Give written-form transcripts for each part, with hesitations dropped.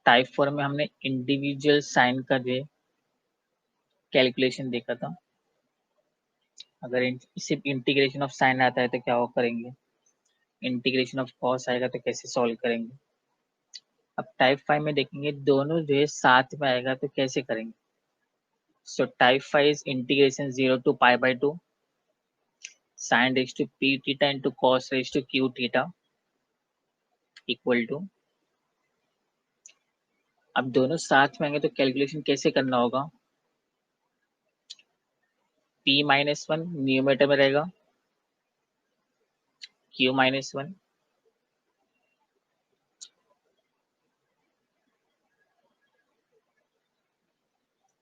Type 4 में हमने individual sign का जो कैलकुलेशन देखा था। अगर सिर्फ इंटीग्रेशन ऑफ साइन आता है तो क्या वो करेंगे, इंटीग्रेशन ऑफ कॉस आएगा तो कैसे सॉल्व करेंगे। अब टाइप 5 में देखेंगे दोनों जो है साथ में आएगा तो कैसे करेंगे। So type 5 is integration 0 to π/2 sin raised to p theta into cos raised to q theta equal to, अब दोनों साथ में आएंगे तो कैलकुलेशन कैसे करना होगा। p-1 न्यूमरेटर में रहेगा, q-1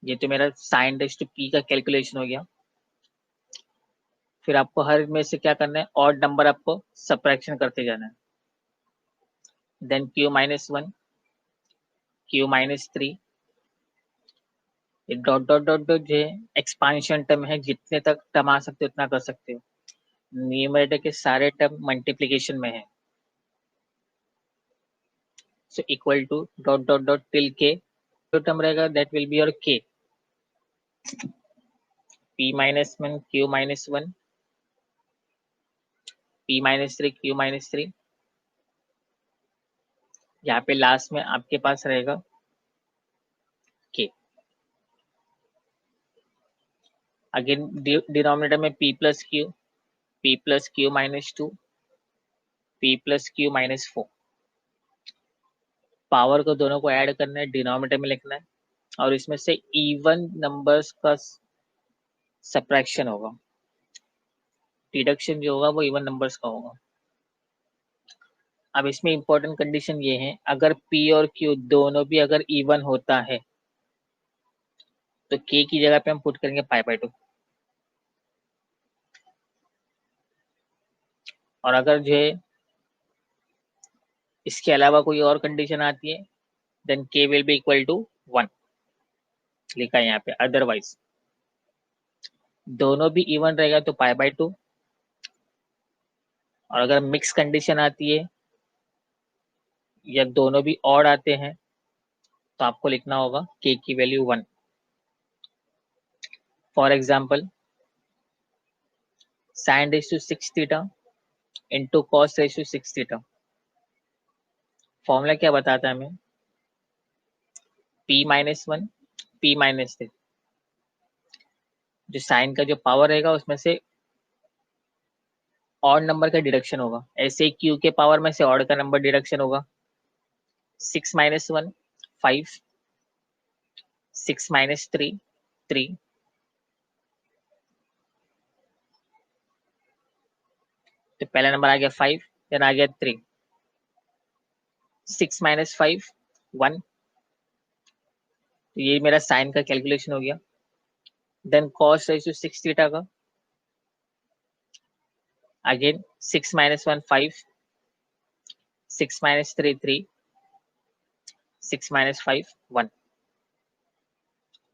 ये तो मेरा साइन रेज टू पी का कैलकुलेशन हो गया। फिर आपको हर में से क्या करना है, ऑड नंबर आपको सब्ट्रैक्शन करते जाना है। देन q-1 q-3 ये डॉट डॉट डॉट डॉट जो है एक्सपांशन टर्म है, जितने तक टर्म आ सकते हो उतना कर सकते हो। न्यूमरेटर के सारे टर्म मल्टीप्लीकेशन में है, so equal to dot dot dot till के, जो टर्म रहेगा दैट विल बी योर के। p-1 q-1 p-3 q-3, यहाँ पे लास्ट में आपके पास रहेगा के। अगेन डिनोमिनेटर में p plus Q -2 p plus Q -4, power को दोनों को ऐड करना है, डिनोमिनेटर में लिखना है और इसमें से इवन नंबर्स का सब्ट्रैक्शन होगा, डिडक्शन जो होगा वो इवन नंबर्स का होगा। अब इसमें इंपॉर्टेंट कंडीशन ये है, अगर p और q दोनों भी अगर इवन होता है तो k की जगह पे हम पुट करेंगे π/2, और अगर जो है इसके अलावा कोई और कंडीशन आती है then k will be equal to 1 लिखा है यहाँ पे। अदरवाइज दोनों भी इवन रहेगा तो π/2, और अगर मिक्स कंडीशन आती है या दोनों भी ऑड आते हैं तो आपको लिखना होगा k की value 1। For example sin raise to 6 theta into cos raise to 6 theta, formula क्या बताता है हमें, p-1 p-3, जो साइन का जो पावर रहेगा उसमें से ऑड नंबर का डिडक्शन होगा, ऐसे ही क्यू के पावर में से ऑड का नंबर डिडक्शन होगा। 6 - 1 5, 6 - 3 3, तो पहला नंबर आ गया 5, देन आ गया 3, 6 - 5 1, तो ये मेरा साइन का कैलकुलेशन हो गया। Then cos raise to 6 theta का, अगेन 6 - 1 5, 6 - 3 3, 6 - 5 1,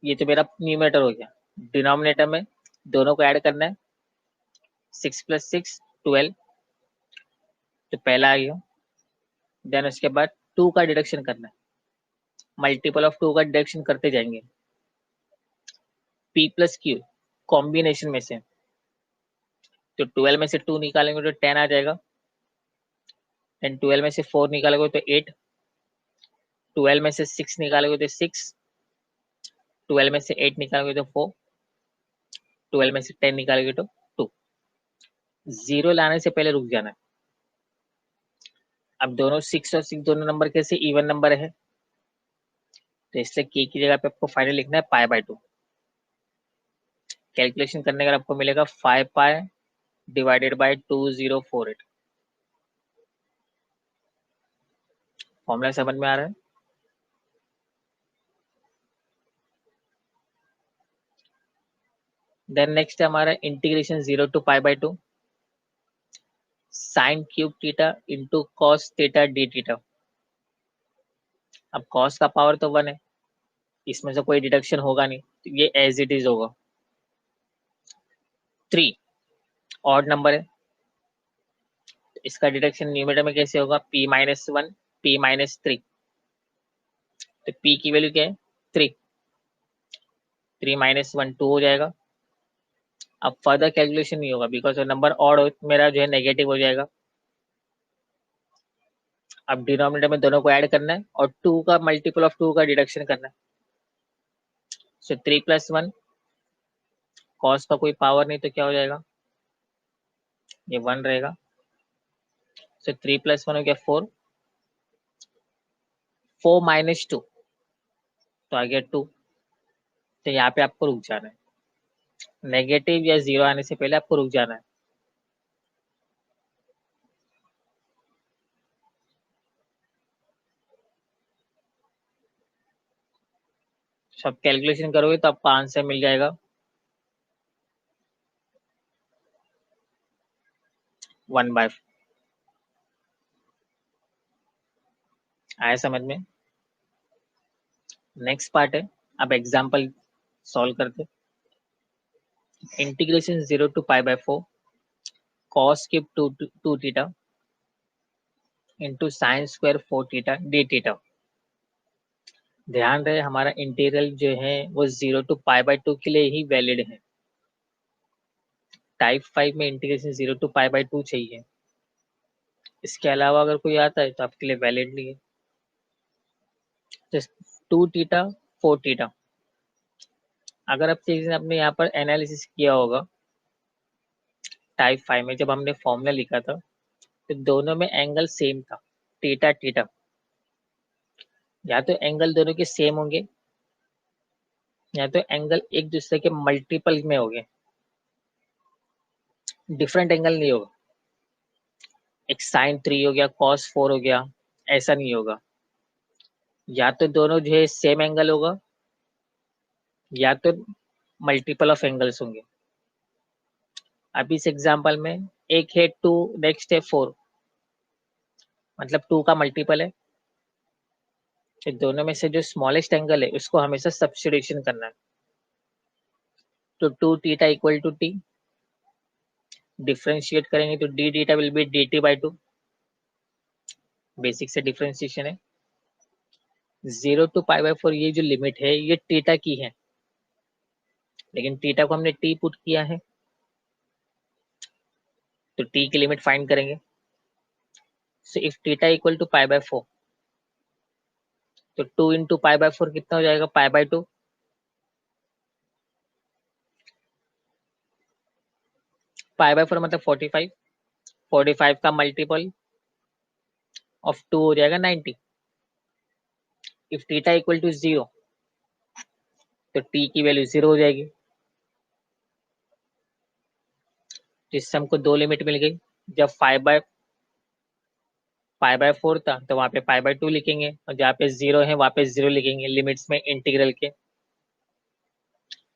ये तो मेरा न्यूमरेटर हो गया। डिनोमिनेटर में दोनों को ऐड करना है, 6 + 6 12, तो पहला आ गया। देन उसके बाद 2 का डिडक्शन करना है, मल्टीपल ऑफ 2 का डिडक्शन करते जाएंगे। p प्लस क्यू कॉम्बिनेशन में से, तो 12 में से 2 निकालेंगे तो 10 आ जाएगा, देन 12 में से 4 निकालोगे तो 8, 12 में से 6 निकालोगे तो 6, 12 में से 8 निकालोगे तो 4, 12 में से 10 निकालोगे तो 2। जीरो लाने से पहले रुक जाना है। अब दोनों 6 और 6 दोनों नंबर कैसे इवन नंबर है, तो इससे k की जगह पे आपको फाइनल लिखना है π/2। कैलकुलेशन करने का आपको मिलेगा 5 पाई डिवाइडेड बाय 2048। फॉर्मूला समझ में आ रहा है। देन नेक्स्ट है हमारा integration 0 to π/2 sine cube theta into cos theta d theta. अब कॉस का पावर तो 1 है, इसमें से कोई डिडक्शन होगा नहीं, तो ये एज इट इज होगा। 3 ऑड नंबर है, तो इसका डिडक्शन न्यूमरेटर में कैसे होगा, p - 1 p - 3, तो p की वैल्यू क्या है 3, 3 माइनस 1 2 हो जाएगा। अब फर्दर कैलकुलेशन नहीं होगा बिकॉज नंबर ऑड मेरा जो है नेगेटिव हो जाएगा। अब डिनोमिनेटर में दोनों को ऐड करना है और 2 का मल्टीपल ऑफ 2 का डिडक्शन करना है। सो 3 + 1 कॉस का कोई पावर नहीं तो क्या हो जाएगा, ये 1 रहेगा। सो 3 + 1 हो गया 4, 4 माइनस 2 तो आ गया 2। तो यहाँ पे आपको रुक जाना है, नेगेटिव या 0 आने से पहले आपको रुक जाना है। सब कैलकुलेशन करोगे तो आपको आंसर मिल जाएगा 1/4। आया समझ में? नेक्स्ट पार्ट है, अब एग्जांपल सॉल्व करते। Integration 0 to π/4 cos cube 2 theta into sine square 4 theta d theta. ध्यान रहे हमारा इंटीग्रल जो है वो 0 to π/2 के लिए ही वैलिड है। टाइप 5 में इंटीग्रेशन 0 to π/2 चाहिए, इसके अलावा अगर कोई आता है तो आपके लिए वैलिड नहीं है। जस्ट 2 थीटा 4 थीटा, अगर आप आपने यहाँ पर एनालिसिस किया होगा टाइप 5 में जब हमने फॉर्मूला लिखा था तो दोनों में एंगल सेम था, थीटा थीटा। या तो एंगल दोनों के सेम होंगे या तो एंगल एक दूसरे के मल्टीपल में होंगे, डिफरेंट एंगल नहीं होगा। एक साइन 3 हो गया कॉस 4 हो गया, ऐसा नहीं होगा। या तो दोनों जो है सेम एंगल होगा या तो मल्टीपल ऑफ एंगल्स होंगे। अब इस एग्जांपल में एक है 2, नेक्स्ट है 4, मतलब 2 का मल्टीपल है। तो दोनों में से जो स्मॉलेस्ट एंगल है उसको हमेशा सब्स्टिट्यूशन करना है। तो 2 theta equal to t, differentiate करेंगे तो d theta will be dt/2। Basic से डिफरेंशिएशन है। 0 to π/4 ये जो लिमिट है ये थीटा की है, लेकिन थीटा को हमने टी पुट किया है तो टी की लिमिट फाइंड करेंगे। So if theta equal to π/4 तो 2 इंटू π/4 कितना हो जाएगा π/2। π/4 मतलब 45, 45 का मल्टीपल ऑफ 2 हो जाएगा 90। इफ थीटा इक्वल टू 0 तो टी की वैल्यू 0 हो जाएगी। जिससे हमको दो लिमिट मिल गई। जब 5/4 था तो वहां पे π/2 लिखेंगे और जहाँ पे 0 है वहां पे 0 लिखेंगे लिमिट्स में इंटीग्रल के।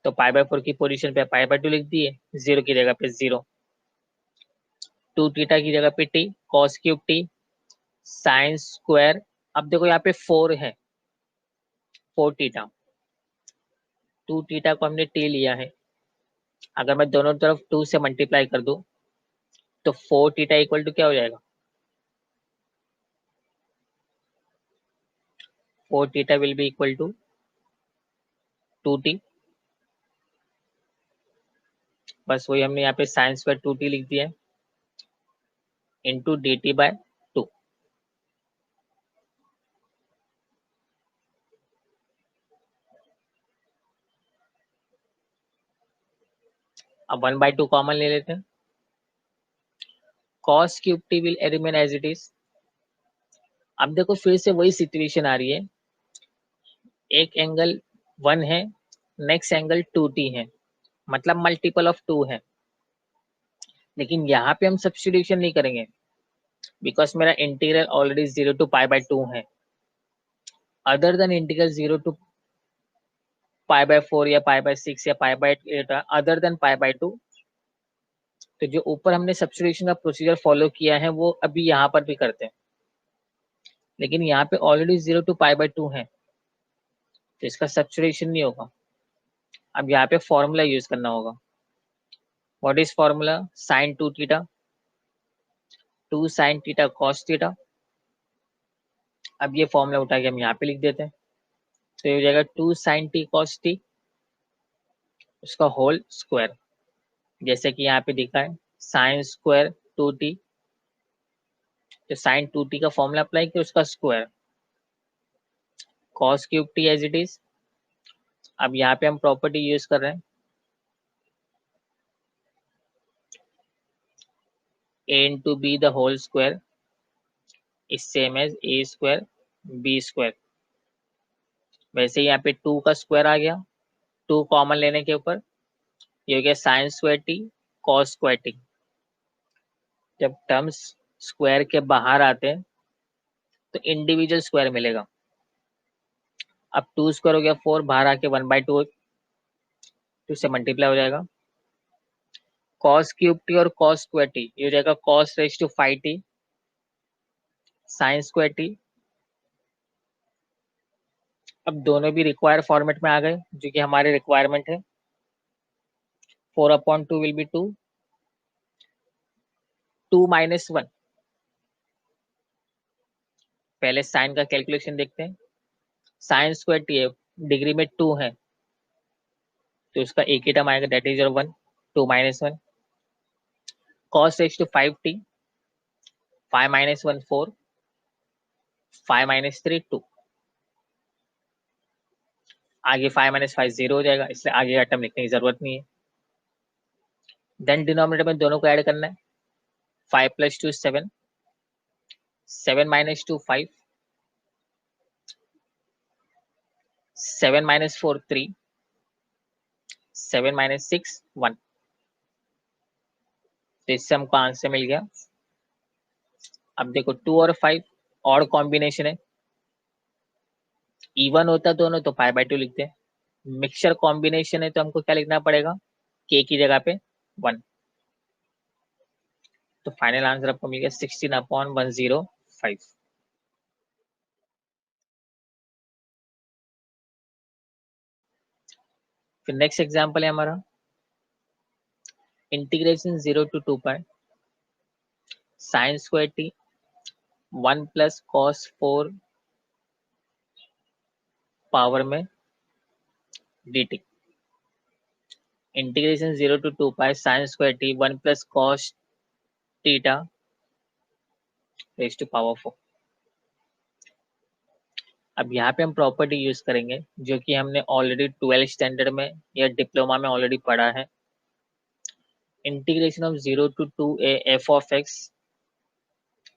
तो π/4 की पोजीशन पे π/2 लिख दिए, 0 की जगह पे 0, 2 थीटा की जगह पे T cos cube T sign square. अब देखो यहाँ पे 4 है, 4 थीटा, 2 थीटा को हमने टी लिया है। अगर मैं दोनों तरफ 2 से मल्टीप्लाई कर दूं तो 4 थीटा इक्वल टू क्या हो जाएगा, 4 theta will be equal to 2t। बस वही हमने यहाँ पे साइन स्क्वायर 2t लिख दिया है इंटू dt/2। अब 1/2 कॉमन ले लेते हैं। cos cube t will remain as it is. अब देखो फिर से वही सिचुएशन आ रही है, एक एंगल 1 है, नेक्स्ट एंगल 2t है, मतलब मल्टीपल ऑफ 2 है। लेकिन यहाँ पे हम सब्स्टिट्यूशन नहीं करेंगे बिकॉज मेरा इंटीग्रल ऑलरेडी 0 to π/2 है। अदर देन इंटीग्रल 0 to π/4 या π/6 या π/8, अदर देन π/2, तो जो ऊपर हमने सब्स्टिट्यूशन का प्रोसीजर फॉलो किया है वो अभी यहाँ पर भी करते हैं। लेकिन यहाँ पे ऑलरेडी 0 to π/2 है तो इसका सब्स्टिट्यूशन नहीं होगा। अब यहाँ पे फॉर्मूला यूज करना होगा। What is formula, sine 2 theta 2 sin theta cos theta. अब ये फॉर्मूला उठा के हम यहाँ पे लिख देते हैं। तो ये हो जाएगा 2 sin t cos t उसका होल स्क्वायर, जैसे कि यहाँ पे दिखा है साइन स्क्वायर 2t, तो साइन 2t का फॉर्मूला अप्लाई किया उसका square, cos cube t as it is. अब यहाँ पे हम प्रॉपर्टी यूज कर रहे हैं a into B the whole square is same as a square b square. वैसे ही यहाँ पे 2 का स्क्वायर आ गया, 2 कॉमन लेने के ऊपर ये हो गया sine square T cos square T. जब टर्म्स स्क्वायर के बाहर आते हैं तो इंडिविजुअल स्क्वायर मिलेगा। अब 2 स्क्वायर हो गया 4, बाहर आके 1/2 2 से मल्टीप्लाई हो जाएगा। कॉस क्यूब टी और कॉस स्क्वायर टी ये हो जाएगा cos raise to 5t sine square t. अब दोनों भी रिक्वायर फॉर्मेट में आ गए जो कि हमारे रिक्वायरमेंट है। 4/2 विल बी 2, 2 माइनस 1। पहले साइन का कैलकुलेशन देखते हैं। साइन स्क्वायर टी है, डिग्री में 2 है तो उसका एक ही टर्म आएगा दैट इज योर 1, 2 माइनस 1। कॉस raise to 5t 5 minus 1 4, 5 minus 3 2। आगे 5 माइनस 5 0 हो जाएगा, इसलिए आगे का टर्म लिखने की जरूरत नहीं है। देन डिनोमिनेटर में दोनों को ऐड करना है। 5 प्लस 2 7, 7 माइनस 2 5, 7 माइनस 4 3, 7 माइनस 6 1। तो इससे हमको आंसर मिल गया। अब देखो 2 और 5 और कॉम्बिनेशन है, इवन होता दोनों तो π/2 लिखते हैं। मिक्सचर कॉम्बिनेशन है तो हमको क्या लिखना पड़ेगा, k की जगह पे 1। तो फाइनल आंसर आपको मिल गया 16/105। फिर नेक्स्ट एग्जांपल है हमारा integration 0 to 2 pi sine square t 1 plus cos 4 power में dt। Integration 0 to 2 pi sine square t 1 plus cos theta raise to power 4। अब यहाँ पे हम प्रॉपर्टी यूज करेंगे जो कि हमने ऑलरेडी 12 स्टैंडर्ड में या डिप्लोमा में ऑलरेडी पढ़ा है। Integration of 0 to 2a f of x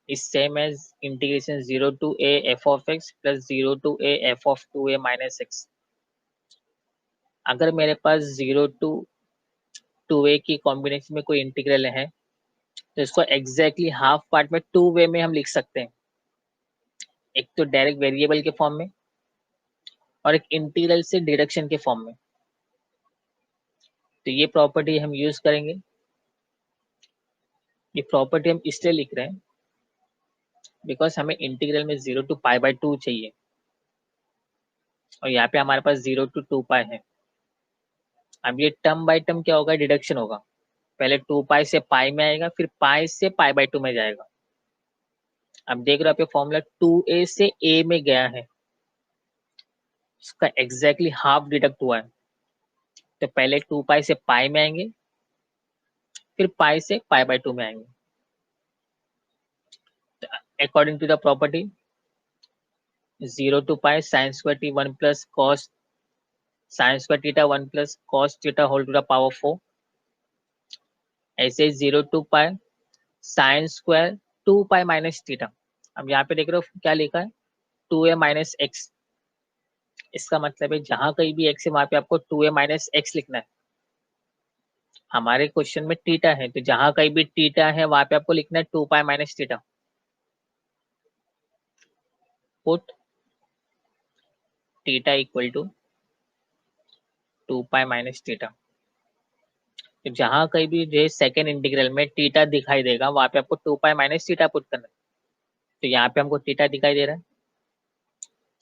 is same as integration 0 to a f of x plus 0 to a f of 2a minus x। अगर मेरे पास 0 to 2a की कॉम्बिनेशन में कोई इंटीग्रल है तो इसको एग्जैक्टली हाफ पार्ट में 2 वे में हम लिख सकते हैं। एक तो डायरेक्ट वेरिएबल के फॉर्म में और एक इंटीग्रल से डिडक्शन के फॉर्म में। तो ये प्रॉपर्टी हम यूज करेंगे। ये प्रॉपर्टी हम इसलिए लिख रहे हैं बिकॉज हमें इंटीग्रल में 0 to π/2 चाहिए और यहाँ पे हमारे पास 0 to 2 पाई है। अब ये टर्म बाय टर्म क्या होगा, डिडक्शन होगा। पहले 2 पाई से पाई में आएगा, फिर पाई से π/2 में जाएगा। अब देख रहे हो आप ये फॉर्मूला 2a से a में गया है, उसका एग्जैक्टली हाफ डिडक्ट हुआ है। तो पहले 2 पाई से पाई में आएंगे, फिर पाई से π/2 में आएंगे। According to the property 0 to pi sine square t 1 plus cos sine square theta 1 plus cos theta whole to the power 4। ऐसे 0 to pi sine square 2 pi minus theta. अब यहाँ पे देख रहे हो क्या लिखा है 2a माइनस एक्स। इसका मतलब है जहां कहीं भी x है वहां पे आपको 2a माइनस एक्स लिखना है। हमारे क्वेश्चन में थीटा है तो जहां कहीं भी थीटा है वहां पे आपको लिखना है 2 pi minus theta. Put theta equal to 2 pi minus theta. तो जहां कहीं भी जो सेकेंड इंटीग्रल में थीटा दिखाई देगा वहां पे आपको 2 पाई माइनस थीटा पुट करना है। तो यहाँ पे हमको थीटा दिखाई दे रहा है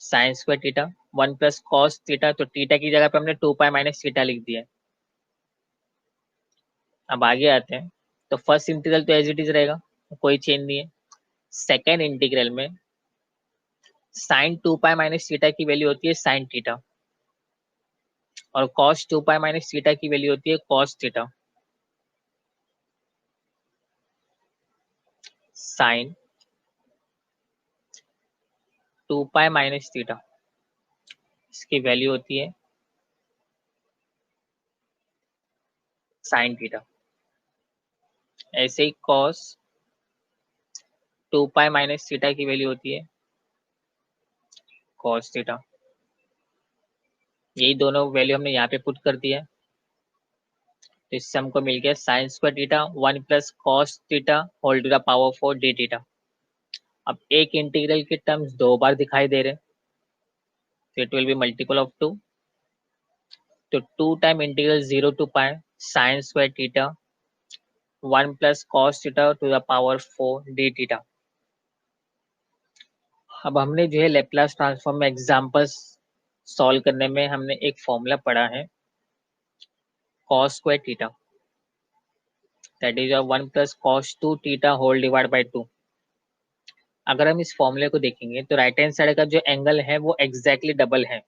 sign square theta 1 plus cos theta, तो थीटा की जगह पे हमने 2 पाई माइनस थीटा लिख दिया है। अब आगे आते हैं तो फर्स्ट इंटीग्रल तो एज इट इज रहेगा, कोई चेंज नहीं है। सेकेंड इंटीग्रल में साइन 2 पाई माइनस थीटा की वैल्यू होती है साइन थीटा, और कॉस 2 पाई माइनस थीटा की वैल्यू होती है cos theta. Sine 2 pi minus theta इसकी वैल्यू होती है साइन थीटा। ऐसे ही कॉस 2 पाई माइनस थीटा की वैल्यू होती है कॉस थीटा। यही दोनों वैल्यू हमने यहाँ पे पुट कर दिया है, तो इससे हमको मिल गया sine square theta 1 plus cos theta whole to the power 4 d theta. अब एक इंटीग्रल के टर्म्स दो बार दिखाई दे रहे हैं, तो it will be multiple of 2। तो 2 time integral 0 to pi sine square theta 1 plus cos theta to the power 4 d theta. अब हमने जो है लेप्लास ट्रांसफॉर्म में एग्जांपल्स सॉल्व करने में हमने एक फॉर्मूला पढ़ा है cos square theta, that is 1 plus cos 2 theta whole divide by 2। अगर हम इस फॉर्मूले को देखेंगे तो राइट हैंड साइड का जो एंगल है वो एग्जैक्टली डबल है,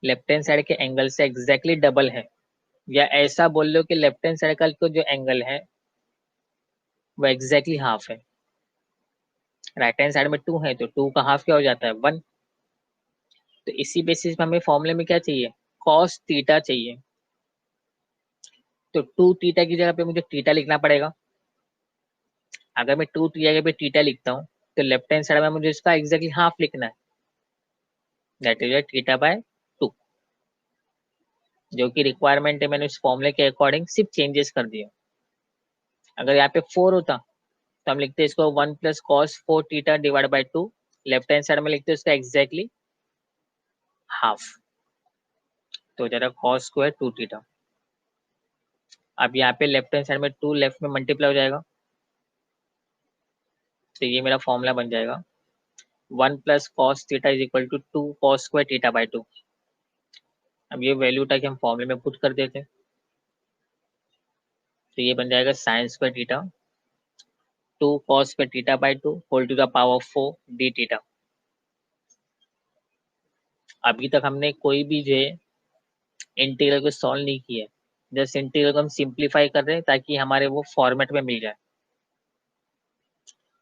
लेफ्ट हैंड साइड के एंगल से एग्जैक्टली डबल है, या ऐसा बोल लो कि लेफ्ट हैंड साइड का जो एंगल है वो एग्जैक्टली हाफ है। राइट हैंड साइड में 2 है तो 2 का हाफ क्या हो जाता है 1। तो इसी बेसिस पे हमें फॉर्मूले में क्या चाहिए कॉस थीटा चाहिए। तो 2 थीटा की जगह पे मुझे थीटा लिखना पड़ेगा। अगर मैं 2 थीटा की जगह पे थीटा लिखता हूँ तो लेफ्ट हैंड साइड में मुझे इसका एग्जैक्टली हाफ लिखना है, दैट इज थीटा बाय 2, जो कि रिक्वायरमेंट है। मैंने इस फॉर्मूले के अकॉर्डिंग सिर्फ चेंजेस कर दिए। अगर यहाँ पे 4 होता तो हम लिखते इसको 1 plus cos 4 theta divide by 2, left hand side में लिखते इसका एग्जैक्टली हाफ, तो हो जाएगा कॉस स्क्वायर 2 थीटा। अब यहाँ पे लेफ्ट हैंड साइड में 2 लेफ्ट में मल्टीप्लाई हो जाएगा, तो ये मेरा फॉर्मूला बन जाएगा 1 plus cos theta is equal to 2 cos square theta by 2। अब ये वैल्यू था कि हम फॉर्मूले में पुट कर देते, तो ये बन जाएगा sine square theta 2 cos square theta by 2 whole to the power 4 d theta. अभी तक हमने कोई भी जो है इंटीग्रल को सॉल्व नहीं किया है, जस्ट इंटीग्रल को हम सिंप्लीफाई कर रहे हैं ताकि हमारे वो फॉर्मेट में मिल जाए।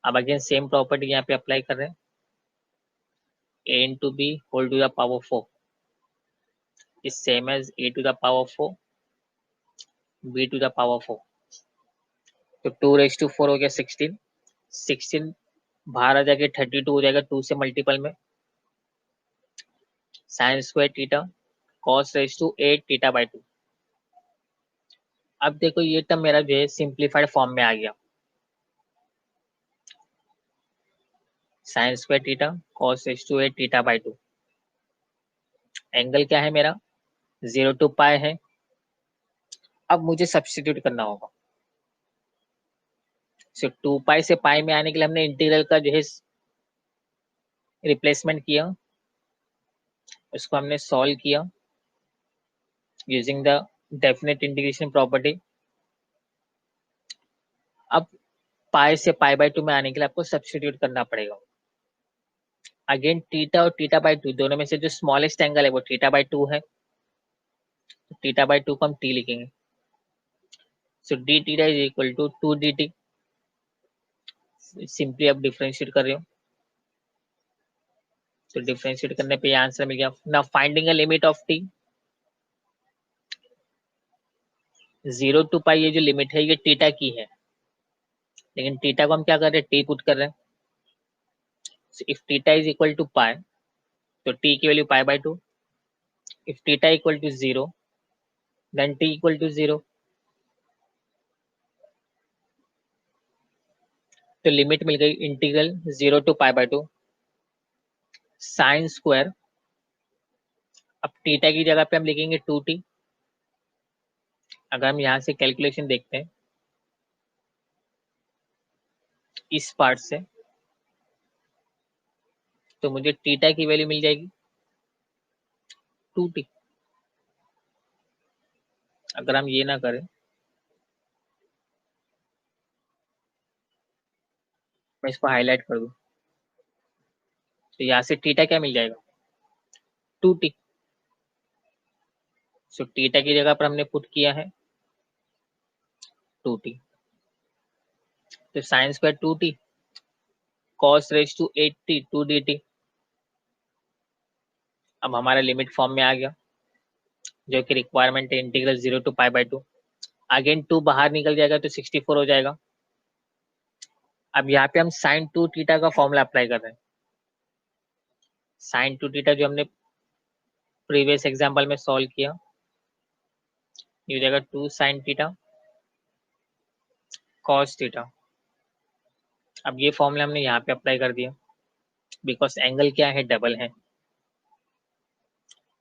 अब अगेन सेम प्रॉपर्टी यहाँ पे अप्लाई कर रहे हैं, a into b whole to the power 4 is same as a to the power 4 b to the power 4। तो 2 raised to 4 हो गया 16, 16 बाहर आ जाके 32 हो जाएगा 2 से मल्टीपल में, sine square theta cos raise to 8 theta by 2। अब देखो ये टर्म मेरा जो है सिंप्लीफाइड फॉर्म में आ गया, sine square theta cos raise to 8 theta by 2। Angle क्या है मेरा 0 टू पाई है। अब मुझे सब्स्टिट्यूट करना होगा, सो 2 पाई से पाई में आने के लिए हमने इंटीग्रल का जो है रिप्लेसमेंट किया, उसको हमने सॉल्व किया using the definite integration property. अब पाई से पाई बाय 2 में आने के लिए आपको सब्स्टिट्यूट करना पड़ेगा। अगेन थीटा और थीटा बाय 2 दोनों में से जो स्मॉलेस्ट एंगल है वो थीटा बाय 2 है, तो थीटा बाय 2 को हम टी लिखेंगे। So d theta is equal to 2 d T. Simply अब डिफरेंशिएट कर रहे हो, तो डिफरेंशिएट करने पे ये आंसर मिल गया। Now finding a limit of T, 0 to pi ये जो लिमिट है ये थीटा की है, लेकिन थीटा को हम क्या कर रहे हैं टी पुट कर रहे हैं। If theta is equal to pi तो टी की value pi by 2, if theta equal to 0 then T equal to 0। तो लिमिट मिल गई integral 0 to pi by 2 sine square. अब थीटा की जगह पे हम लिखेंगे 2t। अगर हम यहाँ से कैलकुलेशन देखते हैं इस पार्ट से, तो मुझे थीटा की वैल्यू मिल जाएगी 2t। अगर हम ये ना करें, मैं इसको हाईलाइट कर दूं, तो यहाँ से थीटा क्या मिल जाएगा, 2t। सो थीटा की जगह पर हमने पुट किया है 2t। तो sine square 2t cos raise to 8t 2dt। अब हमारा लिमिट फॉर्म में आ गया, जो कि रिक्वायरमेंट है integral 0 to pi by 2। Again 2 बाहर निकल जाएगा तो 64 हो जाएगा। अब यहाँ पे हम साइन 2 थीटा का फॉर्मूला अप्लाई कर रहे हैं। साइन 2 थीटा जो हमने प्रीवियस एग्जांपल में सॉल्व किया, ये हो जाएगा 2 साइन थीटा कॉस थीटा। अब ये फॉर्मूला हमने यहाँ पे अप्लाई कर दिया, बिकॉज एंगल क्या है, डबल है।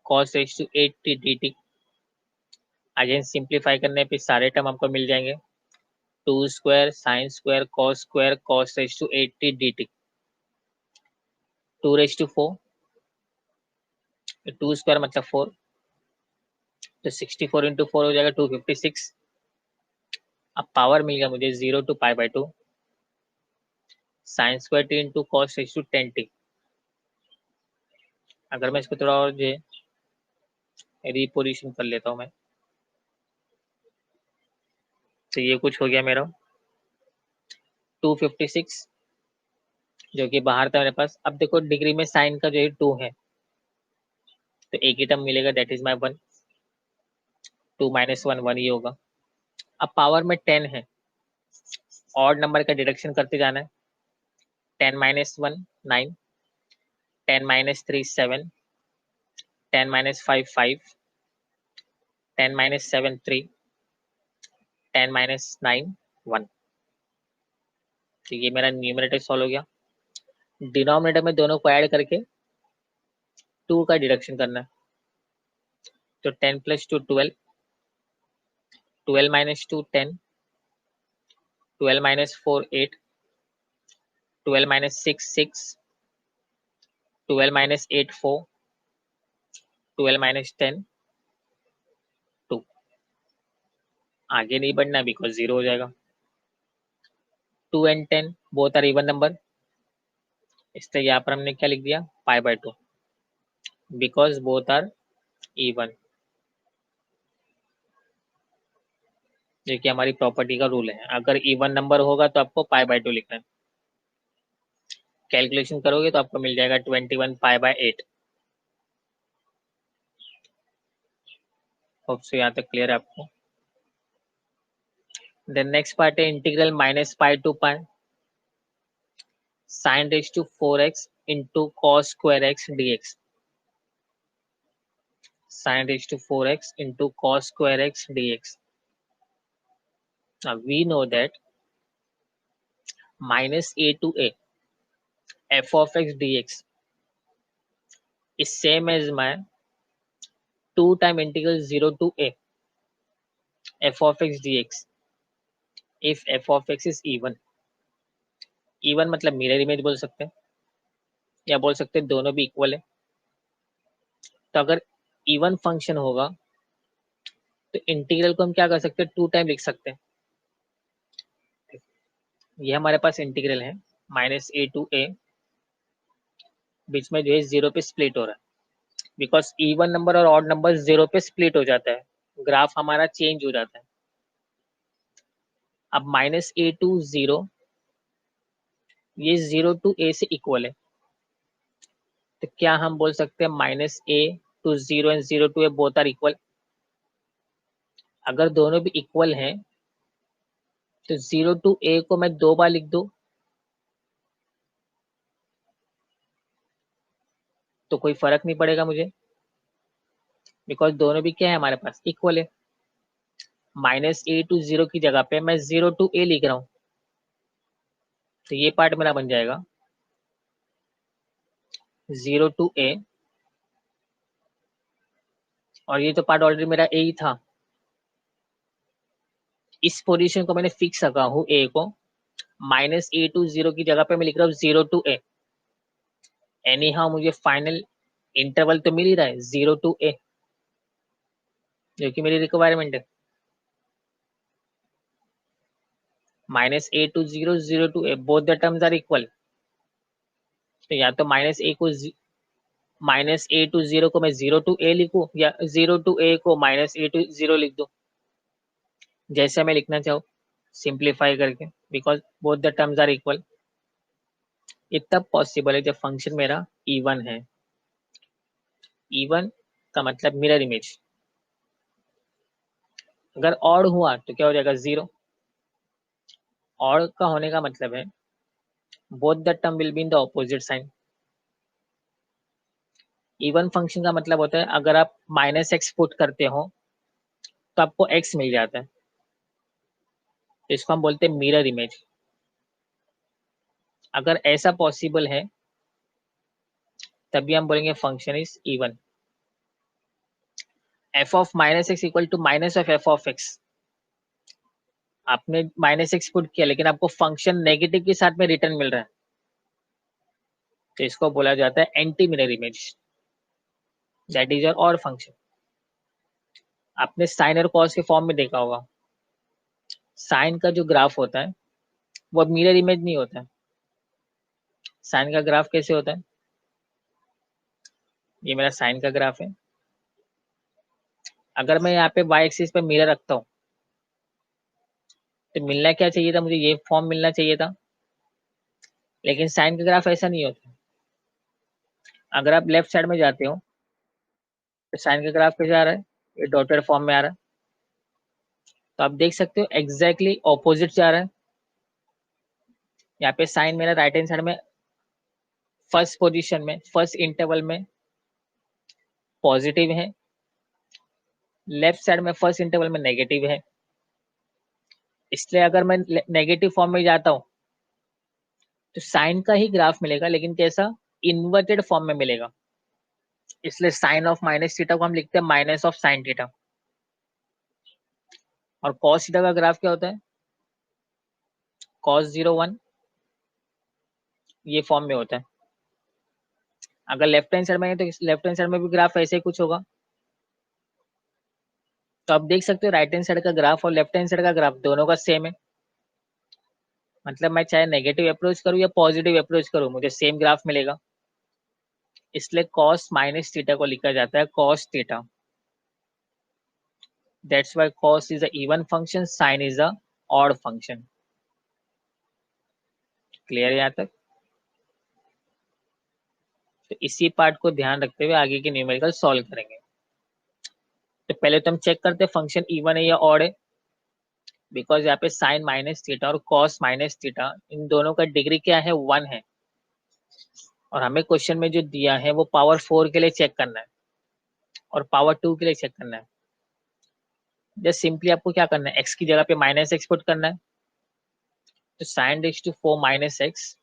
cos raise to 8t dt। Again simplify करने पे सारे टर्म आपको मिल जाएंगे, 2 square sine square cos raise to 8t dt। 2 raise to 4, 2 square मतलब 4, तो 64 इंटू 4 हो जाएगा 256। अब पावर मिल गया मुझे 0 to pi by 2 sine square t into cos raise to 10t। अगर मैं इसको थोड़ा और जो रिपोजिशन कर लेता हूँ मैं, तो ये कुछ हो गया मेरा 256, जो कि बाहर था मेरे पास। अब देखो डिग्री में साइन का जो है 2 है, तो एक ही टर्म मिलेगा, दैट इज माई 1। 2 माइनस 1 1 ही होगा। अब पावर में 10 है, ऑड नंबर का डिडक्शन करते जाना है। 10 minus 1 9, 10 minus 3 7, 10 minus 5 5, 10 minus 7 3, 10 minus 9 1। तो ये मेरा न्यूमरेटर सॉल्व हो गया। डिनोमिनेटर में दोनों को ऐड करके 2 का डिडक्शन करना है। तो 10 plus 2 12, 12 minus 2 10, 12 minus 4 8, 12 minus 6 6, 12 minus 8 4, 12 minus 10 2। आगे नहीं बढ़ना बिकॉज 0 हो जाएगा। 2 and 10 both are even number, इसलिए यहाँ पर हमने क्या लिख दिया, pi by 2, because both are even, जो कि हमारी प्रॉपर्टी का रूल है। अगर इवन नंबर होगा तो आपको पाई बाय 2 लिखना है। कैलकुलेशन करोगे तो आपको मिल जाएगा 21 पाई बाय 8। होप सो यहाँ तक क्लियर है आपको। देन नेक्स्ट पार्ट है integral minus pi to pi sine raise to 4x into cos square x dx। sin raised to 4x into cos square x dx. Now we know that minus a to a f of x dx is same as my 2 time integral 0 to a f of x dx if f of x is even. even मतलब mirror image बोल सकते हैं, या बोल सकते हैं दोनों भी इक्वल है। तो अगर इवन फंक्शन होगा तो इंटीग्रल को हम क्या कर सकते हैं, 2 टाइम लिख सकते हैं। ये हमारे पास इंटीग्रल है माइनस a to a, बीच में जो है 0 पे स्प्लिट हो रहा है, बिकॉज इवन नंबर और ऑड नंबर 0 पे स्प्लिट हो जाता है, ग्राफ हमारा चेंज हो जाता है। अब माइनस a टू 0, ये 0 टू a से इक्वल है, तो क्या हम बोल सकते हैं minus a to 0 and 0 to a both are equal. अगर दोनों भी इक्वल हैं तो 0 टू a को मैं 2 बार लिख दूं तो कोई फर्क नहीं पड़ेगा मुझे, बिकॉज दोनों भी क्या है हमारे पास, इक्वल है। माइनस a टू 0 की जगह पे मैं 0 टू a लिख रहा हूं, तो ये पार्ट मेरा बन जाएगा 0 टू a, और ये तो पार्ट ऑलरेडी मेरा a ही था। इस पोजीशन को मैंने फिक्स रखा हूं a को, माइनस a टू 0 की जगह पे मैं लिख रहा हूँ 0 टू a। एनी हाउ मुझे फाइनल इंटरवल तो मिल ही रहा है 0 टू a, जो कि मेरी रिक्वायरमेंट है। Minus a to 0 0 to a both the terms are equal, तो या तो माइनस ए टू जीरो को मैं 0 टू ए लिखूं, या 0 टू ए को माइनस ए टू 0 लिख दूं, जैसे मैं लिखना चाहूँ सिंप्लीफाई करके, because both the terms are equal. ये तब पॉसिबल है जब फंक्शन मेरा इवन है। इवन का मतलब मिरर इमेज। अगर ऑड हुआ तो क्या हो जाएगा, 0। ऑड का होने का मतलब है both the term will be in the opposite sign. Even function का मतलब होता है अगर आप माइनस एक्स पुट करते हो तो आपको एक्स मिल जाता है, तो इसको हम बोलते हैं मिरर इमेज। अगर ऐसा पॉसिबल है तभी हम बोलेंगे function is even. F of minus x equal to minus of f of x. आपने माइनस एक्स पुट किया लेकिन आपको फंक्शन नेगेटिव के साथ में रिटर्न मिल रहा है, तो इसको बोला जाता है anti mirror image. That is your और फंक्शन। आपने साइन और कॉस के फॉर्म में देखा होगा, साइन का जो ग्राफ होता है वो मिरर इमेज नहीं होता है। साइन का ग्राफ कैसे होता है, ये मेरा साइन का ग्राफ है। अगर मैं यहाँ पे वाई एक्सिस पे मिरर रखता हूँ तो मिलना क्या चाहिए था, मुझे ये फॉर्म मिलना चाहिए था, लेकिन साइन का ग्राफ ऐसा नहीं होता। अगर आप लेफ्ट साइड में जाते हो तो साइन का ग्राफ कैसे आ रहा है, ये डॉटेड फॉर्म में आ रहा है। तो आप देख सकते हो एग्जैक्टली ऑपोजिट जा रहा है। यहाँ पे साइन मेरा राइट हैंड साइड में फर्स्ट पोजीशन में, फर्स्ट इंटरवल में पॉजिटिव है, लेफ्ट साइड में फर्स्ट इंटरवल में नेगेटिव है। इसलिए अगर मैं नेगेटिव फॉर्म में जाता हूँ तो साइन का ही ग्राफ मिलेगा, लेकिन कैसा, इन्वर्टेड फॉर्म में मिलेगा। इसलिए साइन ऑफ माइनस थीटा को हम लिखते हैं माइनस ऑफ साइन थीटा। और कॉस थीटा का ग्राफ क्या होता है, कॉस 0 1, ये फॉर्म में होता है। अगर लेफ्ट हैंड साइड में है तो लेफ्ट हैंड साइड में भी ग्राफ ऐसे ही कुछ होगा। तो आप देख सकते हो राइट हैंड साइड का ग्राफ और लेफ्ट हैंड साइड का ग्राफ दोनों का सेम है। मतलब मैं चाहे नेगेटिव अप्रोच करूँ या पॉजिटिव अप्रोच करूँ मुझे सेम ग्राफ मिलेगा। इसलिए कॉस माइनस थीटा को लिखा जाता है cos theta. That's why cos is a even function, sine is a odd function. Clear है यहाँ तक। तो इसी पार्ट को ध्यान रखते हुए आगे के न्यूमेरिकल सॉल्व करेंगे। तो पहले तो हम चेक करते हैं फंक्शन इवन है या ऑड है, बिकॉज यहाँ पे साइन माइनस थीटा और कॉस माइनस थीटा इन दोनों का डिग्री क्या है, 1 है। और हमें क्वेश्चन में जो दिया है वो पावर 4 के लिए चेक करना है और पावर 2 के लिए चेक करना है। जस्ट सिंपली आपको क्या करना है, एक्स की जगह पे माइनस एक्स पुट करना है। तो sine raise to 4 minus x,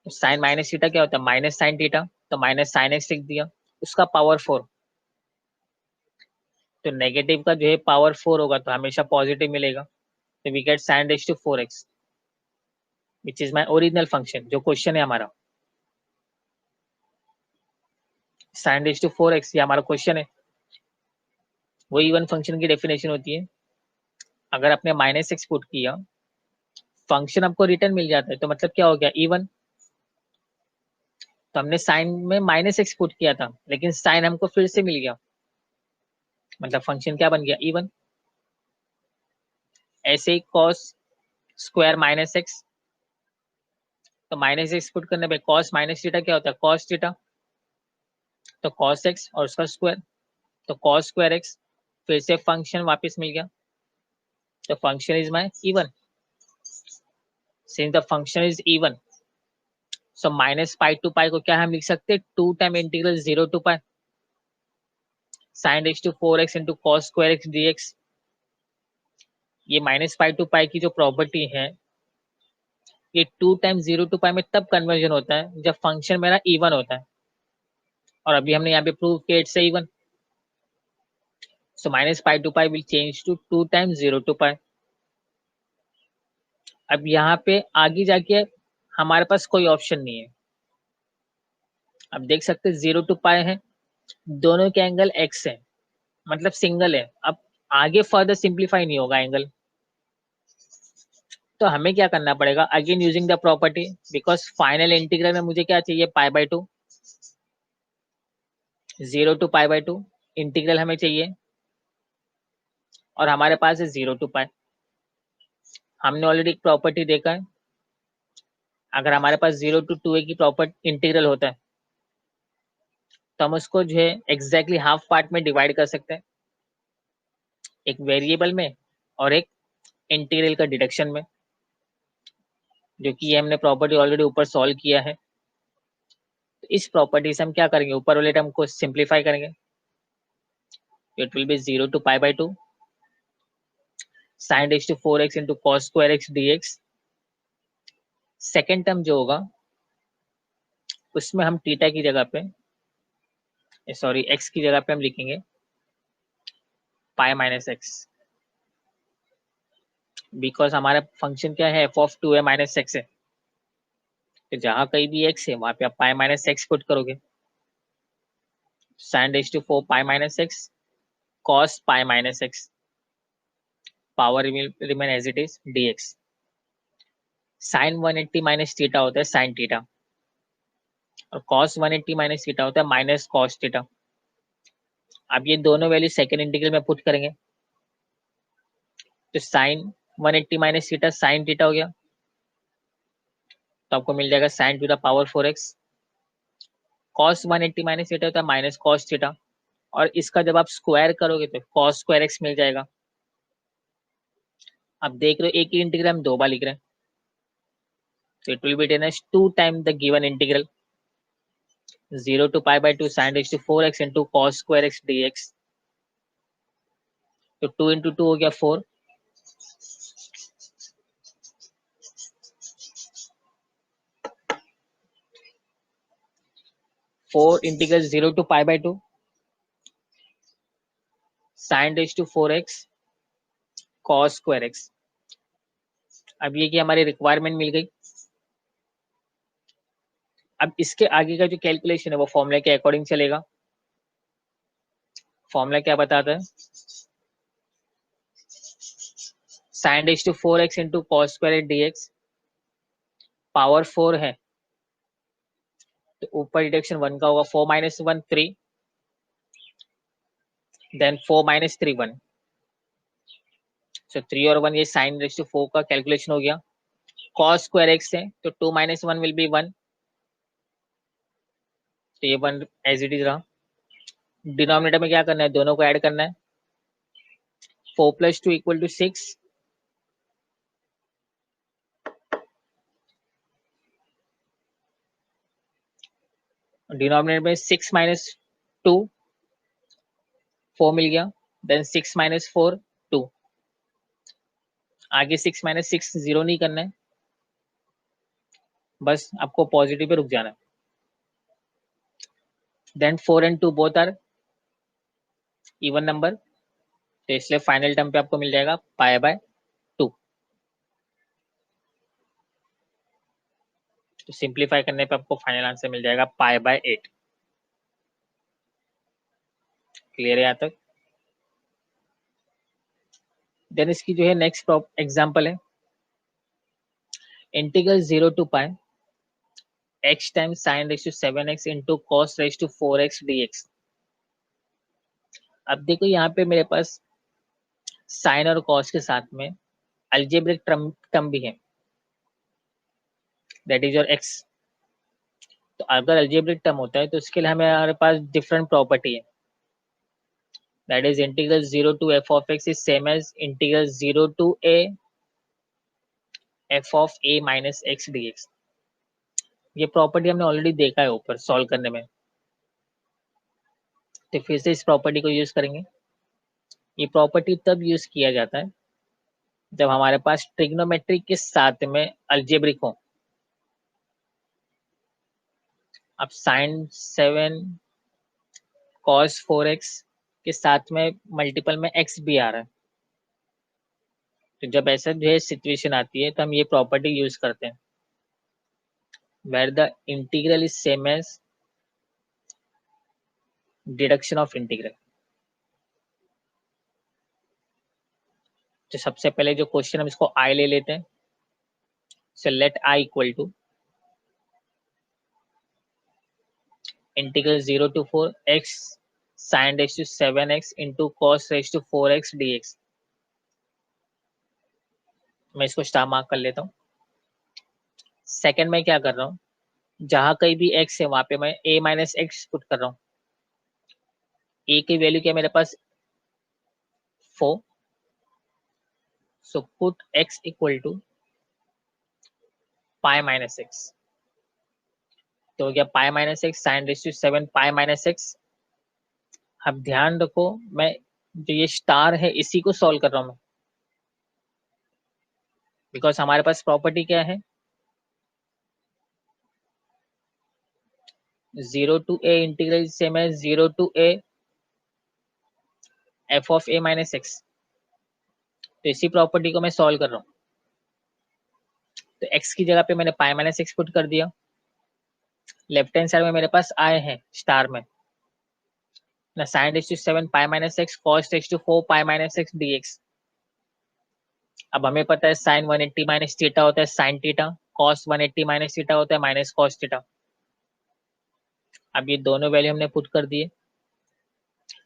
तो साइन माइनस थीटा क्या होता है, माइनस साइन थीटा, तो माइनस साइन एक्स लिख दिया, उसका पावर 4। तो नेगेटिव का जो है पावर 4 होगा तो हमेशा पॉजिटिव मिलेगा। तो we get sine raise to 4x, which is my original function, जो क्वेश्चन है हमारा। साइन रेज टू 4x ये हमारा क्वेश्चन है। वो इवन फंक्शन की डेफिनेशन होती है, अगर आपने माइनस एक्स पुट किया फंक्शन आपको रिटर्न मिल जाता है तो मतलब क्या हो गया, इवन। तो हमने साइन में माइनस एक्स पुट किया था लेकिन साइन हमको फिर से मिल गया, मतलब फंक्शन क्या बन गया, इवन। ऐसे ही कॉस स्क्वायर माइनस एक्स, तो माइनस एक्स पुट करने पे कॉस माइनस थीटा क्या होता है, कॉस थीटा, तो कॉस एक्स और उसका स्क्वायर, तो कॉस स्क्वायर एक्स, फिर से फंक्शन वापस मिल गया। तो function is my even. Since the function is even, so minus pi to pi को क्या हम लिख सकते हैं, 2 time integral 0 to pi sine raise to 4x into cos square x dx। ये माइनस पाई टू पाई की जो property है ये 2 टाइम 0 टू पाई में तब कन्वर्जन होता है जब फंक्शन मेरा इवन होता है, और अभी हमने यहाँ पे प्रूव किया it's even. So minus pi to pi will change to 2 time 0 to pi. अब यहाँ पे आगे जाके हमारे पास कोई ऑप्शन नहीं है। अब देख सकते हैं 0 टू पाई है, दोनों के एंगल x है, मतलब सिंगल है। अब आगे फर्दर सिंप्लीफाई नहीं होगा एंगल, तो हमें क्या करना पड़ेगा, again using the property, because final integral में मुझे क्या चाहिए, pi by 2, 0 to pi by 2 integral हमें चाहिए, और हमारे पास है 0 टू पाई। हमने ऑलरेडी एक प्रॉपर्टी देखा है, अगर हमारे पास 0 टू 2a की प्रॉपर इंटीग्रल होता है तो हम उसको जो है एग्जैक्टली हाफ पार्ट में डिवाइड कर सकते हैं, एक वेरिएबल में और एक इंटीग्रल का डिडक्शन में, जो कि ये हमने प्रॉपर्टी ऑलरेडी ऊपर सॉल्व किया है। तो इस प्रॉपर्टी से हम क्या करेंगे, ऊपर वाले टर्म को सिंप्लीफाई करेंगे, it will be 0 to pi by 2 sin raised to 4x into cos square x dx। Second term जो होगा उसमें हम थीटा की जगह पे, सॉरी एक्स की जगह पे हम लिखेंगे पाई माइनस एक्स, बिकॉज हमारा फंक्शन क्या है, F of 2a minus x है, तो जहां कहीं भी एक्स है वहां पे आप पाई माइनस एक्स पुट करोगे, sin raised to 4 pi minus x cos pi minus x, power will remain as it is dx। sin 180 minus theta होता है sin थीटा, और cos 180 माइनस थीटा होता है माइनस cos थीटा। अब ये दोनों value second integral में put करेंगे, तो sin 180 minus theta sin theta हो गया, तो आपको मिल जाएगा sin to the power 4x। cos 180 minus theta होता है माइनस cos थीटा, और इसका जब आप स्क्वायर करोगे तो cos स्क्वायर x मिल जाएगा। अब देख रहे हो एक ही इंटीग्रल हम दो बार लिख रहे हैं, तो it will be ten as 2 time the given integral 0 to pi by 2 sin raised to 4x into cos square x dx। तो 2 into 2 हो गया 4, integral 0 to pi by 2 sin raised to 4x cos square x। अब ये कि हमारी requirement मिल गई। अब इसके आगे का जो कैलकुलेशन है वो फॉर्मूला के अकॉर्डिंग चलेगा। फॉर्मूला क्या बताता है, sin raised to 4x into cos square dx, power 4 है तो ऊपर डिडक्शन 1 का होगा, 4 माइनस 1 3, देन 4 माइनस 3 1, सो 3 और 1 ये sin raised to 4 का कैलकुलेशन हो गया। cos स्क्वायर x है तो 2 माइनस 1 विल बी 1, तो ये 1 एज इट इज रहा। डिनोमिनेटर में क्या करना है, दोनों को ऐड करना है, 4 प्लस 2 इक्वल टू 6, डिनोमिनेटर में 6 माइनस 2 4 मिल गया, देन 6 माइनस 4 2, आगे 6 माइनस 6 जीरो नहीं करना है, बस आपको पॉजिटिव पे रुक जाना है। Then 4 and 2 both are even number, तो इसलिए फाइनल टर्म पे आपको मिल जाएगा पाई बाय 2। तो सिंप्लीफाई करने पे आपको फाइनल आंसर मिल जाएगा पाई बाय 8। क्लियर है यहाँ तक। देन इसकी जो है नेक्स्ट एग्जांपल है, integral 0 to pi x times sin raise to 7x into cos raise to 4x dx। अब देखो यहाँ पे मेरे पास साइन और कॉस के साथ में अल्जेब्रिक टर्म भी है, दैट इज योर x। तो अगर अल्जेब्रिक टर्म होता है तो उसके लिए हमारे पास डिफरेंट प्रॉपर्टी है, that is integral 0 to f of x is same as integral 0 to a f of a minus x dx। ये प्रॉपर्टी हमने ऑलरेडी देखा है ऊपर सॉल्व करने में, तो फिर से इस प्रॉपर्टी को यूज करेंगे। ये प्रॉपर्टी तब यूज किया जाता है जब हमारे पास ट्रिग्नोमेट्री के साथ में अल्जेब्रिक हो। अब साइन 7 कॉस 4x के साथ में मल्टीपल में x भी आ रहा है, तो जब ऐसा जो है सिचुएशन आती है तो हम ये प्रॉपर्टी यूज करते हैं, where the integral is same as deduction of integral. तो सबसे पहले जो क्वेश्चन हम इसको आई ले लेते हैं, So let I equal to integral 0 to 4 x sin raised to 7x into cos raised to 4x dx. मैं इसको स्टार मार्क कर लेता हूँ. सेकंड में क्या कर रहा हूँ, जहां कहीं भी x है वहां पे मैं a माइनस एक्स पुट कर रहा हूँ. a की वैल्यू क्या है मेरे पास 4. So put x equal to pi minus x. तो हो गया pi minus x sine raise to 7 pi minus x. अब ध्यान रखो, मैं जो ये स्टार है इसी को सॉल्व कर रहा हूं मैं, बिकॉज हमारे पास प्रॉपर्टी क्या है, 0 टू a इंटीग्रल सेम है 0 to a f of a minus x. तो इसी प्रॉपर्टी को मैं सॉल्व कर रहा हूँ. तो x की जगह पे मैंने पाई माइनस एक्स पुट कर दिया. लेफ्ट हैंड साइड में मेरे पास आए हैं स्टार में ना sine raise to 7 pi minus x cos raise to 4 pi minus x dx. अब हमें पता है साइन 180 माइनस थीटा होता है sine theta, cos 180 minus theta होता है माइनस कॉस थीटा. अब ये दोनों वैल्यू हमने पुट कर दिए.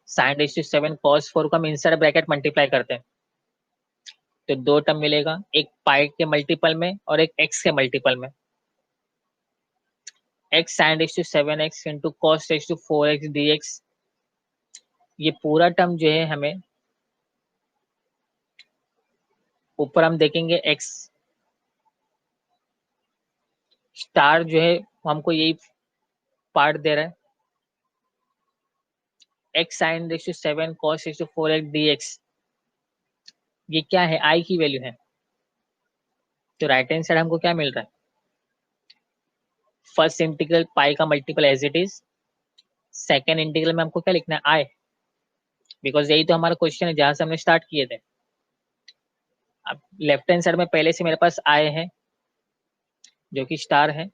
साइन रेस टू 7 कॉस 4 को हम इनसाइड ब्रैकेट मल्टीप्लाई करते हैं तो दो टर्म मिलेगा, एक पाई के मल्टीपल में और एक एक्स के मल्टीपल में. X sine raise to 7x into cos raise to 4x dx. ये पूरा टर्म जो है हमें ऊपर हम देखेंगे x स्टार जो है हमको यही पार्ट दे रहा है. x sine raise to 7 cos raise to 4x dx ये क्या है, i की वैल्यू है. तो राइट हैंड साइड हमको क्या मिल रहा है, फर्स्ट इंटीग्रल पाई का multiple as it is. Second integral में हमको क्या लिखना है आई, बिकॉज यही तो हमारा क्वेश्चन है जहां से हमने स्टार्ट किए थे. अब लेफ्ट हैंड साइड में पहले से मेरे पास आए हैं जो कि स्टार है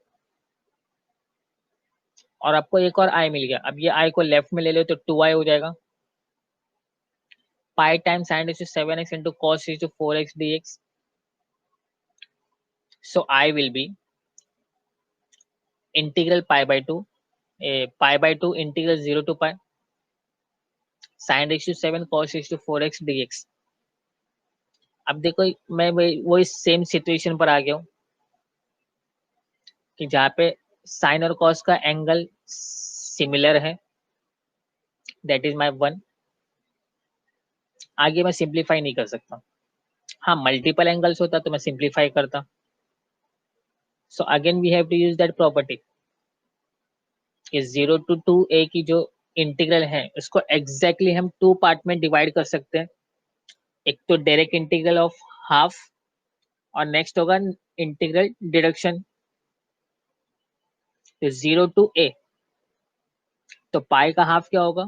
और आपको एक और आई मिल गया. अब ये आई को लेफ्ट में ले लो तो 2i हो जाएगा. Pi time sine raise to 7x into cos raise to 4x dx. So I will be integral pi by two integral 0 to pi sine raise to 7 cos raise to 4x dx. अब देखो मैं वही same situation पर आ गया हूँ कि जहाँ पे साइन और कॉस का एंगल सिमिलर है, दैट इज माय 1. आगे मैं सिंप्लीफाई नहीं कर सकता. हाँ मल्टीपल एंगल्स होता तो मैं सिंप्लीफाई करता. So again we have to use that property कि 0 टू 2a की जो इंटीग्रल है उसको एग्जैक्टली हम टू पार्ट में डिवाइड कर सकते हैं. एक तो डायरेक्ट इंटीग्रल ऑफ हाफ और नेक्स्ट होगा इंटीग्रल डिडक्शन. तो 0 टू a तो पाई का हाफ क्या होगा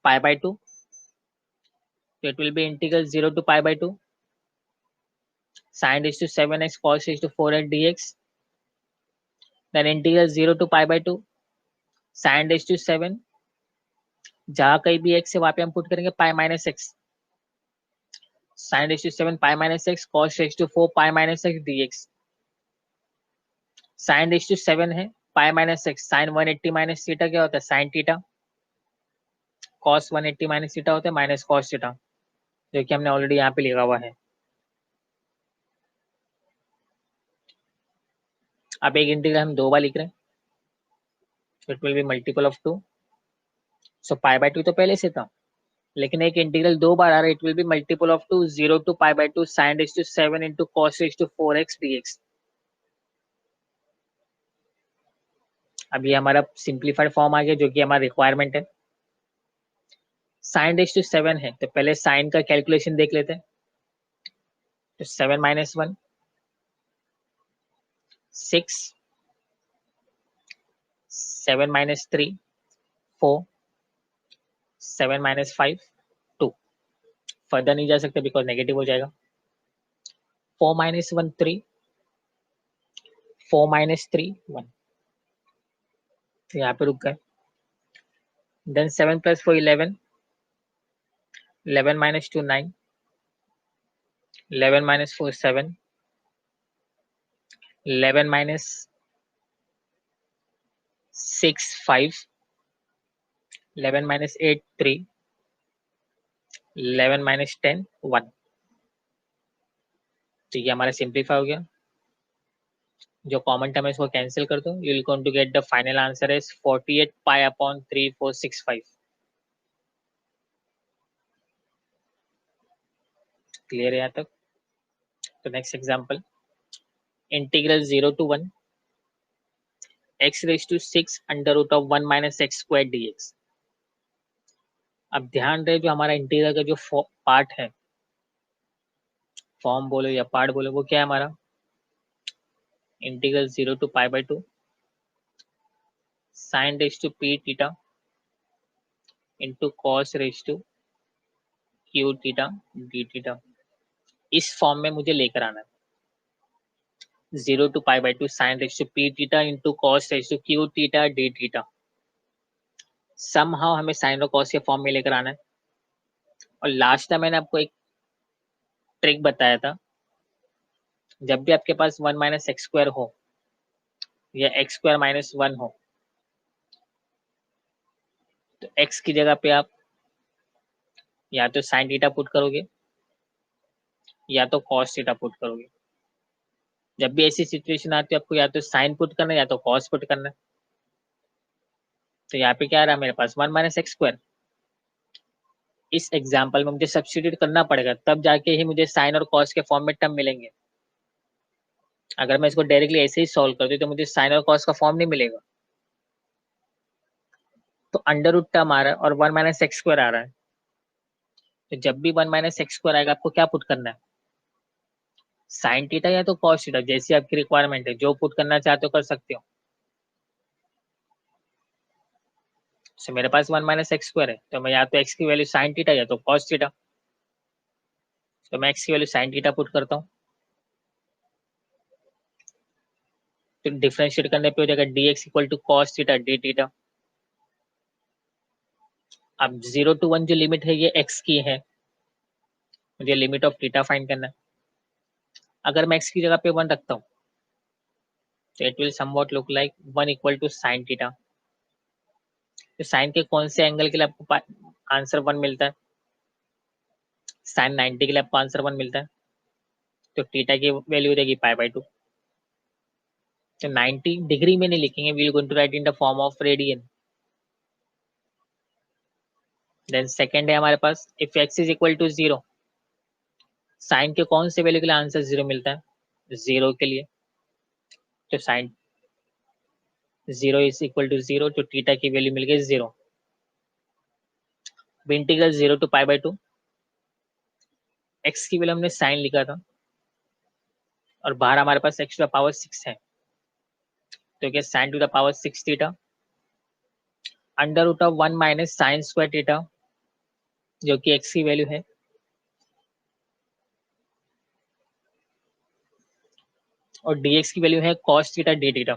पाई बाय 2. तो it will be integral 0 to pi by 2 sin raised to 7x cos raised to 4x dx. Then integral 0 to pi by 2 sin raised to 7 जहां कहीं भी x है वहां पे हम पुट करेंगे पाई minus x. sin raised to 7 pi minus x cos raised to 4 pi minus x dx. sin raised to 7 है pi minus x sine 180 minus theta क्या होता है sine theta, cos 180 minus theta होता है माइनस कॉस थीटा, जो कि हमने already यहाँ पे लिखा हुआ है. अब एक इंटीग्रल हम दो बार लिख रहे हैं, it will be multiple of 2. So pi by 2 तो पहले से था, लेकिन एक इंटीग्रल दो बार आ रहा है, it will be multiple of 2 0 to pi by 2 sin raised to 7 into cos raised to 4x dx. अब ये हमारा सिंप्लीफाइड फॉर्म आ गया जो कि हमारा रिक्वायरमेंट है. sin raised to 7 है तो पहले साइन का कैलकुलेशन देख लेते हैं. तो 7 माइनस 1 6, 7 माइनस 3 4, 7 माइनस 5 2. फर्दर नहीं जा सकते बिकॉज नेगेटिव हो जाएगा. 4 माइनस 1 3, 4 माइनस 3 1. तो यहाँ पे रुक गए. Then 7 plus 4 11, 11 minus 2 9, 11 minus 4 7, 11 minus 6 5, 11 minus 8 3, 11 minus 10 1। तो ये हमारा सिंप्लीफाई हो गया। जो कॉमन टर्म है इसको कैंसिल कर दो, you will going to get the final answer is 48 pi upon 3465। Clear है यहाँ तक? तो next example, integral 0 to 1 x raise to 6 under root of 1 minus x square dx। अब ध्यान रहे जो हमारा इंटीग्रल का जो पार्ट है, फॉर्म बोलो या पार्ट बोलो, वो क्या है हमारा? Integral 0 to pi by 2 sine raise to p theta into cos raise to q theta d theta. इस फॉर्म में मुझे लेकर आना है। 0 to pi by 2 sine raise to p theta into cos raise to q theta d theta. Somehow हमें sine और cos के form में लेकर आना है। और लास्ट टाइम मैंने आपको एक ट्रिक बताया था, जब भी आपके पास 1 माइनस एक्स स्क्वायर हो या एक्स स्क्वायर माइनस 1 हो, तो x की जगह पे आप या तो साइन थीटा पुट करोगे या तो कॉस थीटा पुट करोगे। जब भी ऐसी सिचुएशन आती है आपको या तो साइन पुट करना है या तो कॉस पुट करना है। तो यहाँ पे क्या आ रहा है मेरे पास 1 माइनस एक्स स्क्वायर। इस एग्जाम्पल में मुझे सब्स्टिट्यूट करना पड़ेगा, तब जाके ही मुझे साइन और कॉस के फॉर्म में टर्म मिलेंगे। अगर मैं इसको डायरेक्टली ऐसे ही सॉल्व कर दूं तो मुझे साइन और कॉस का फॉर्म नहीं मिलेगा। तो अंडर रूट टर्म आ रहा है और 1 माइनस एक्स स्क्वायर आ रहा है। तो जब भी 1 माइनस एक्स स्क्वायर आएगा आपको क्या पुट करना है? साइन थीटा या तो कॉस थीटा, जैसी आपकी रिक्वायरमेंट है, जो पुट करना चाहते हो कर सकते हो। तो मेरे पास 1 माइनस एक्स स्क्वायर है, तो मैं या तो एक्स की वैल्यू साइन थीटा या तो कॉस थीटा। तो मैं एक्स की वैल्यू साइन थीटा पुट करता हूँ, तो डिफरेंशिएट करने पे हो जाएगा dx equal to cos theta d theta. अब 0 to 1 जो लिमिट है ये x की है, मुझे लिमिट ऑफ थीटा फाइंड करना है। अगर मैं x की जगह पे 1 रखता हूँ तो it will somewhat look like 1 equal to sine theta. तो साइन के कौन से एंगल के लिए आपको आंसर 1 मिलता है? साइन 90 के लिए आपको आंसर 1 मिलता है, तो थीटा की वैल्यू रहेगी पाई बाई 2। तो 90 डिग्री में नहीं लिखेंगे, we will going to write in the form of radian. Then second है हमारे पास, if x is equal to 0, sine के कौन से वैल्यू के लिए आंसर 0 मिलता है? 0 के लिए। तो साइन 0 इज इक्वल टू 0, तो थीटा की वैल्यू मिल गई 0। Integral 0 to pi by 2, x की वैल्यू हमने साइन लिखा था और बाहर हमारे पास एक्स टू द पावर 6 है, तो क्या sine to the power 6 theta under root of 1 minus sine square theta, जो कि एक्स की वैल्यू है, और dx की वैल्यू है cos थीटा डी थीटा।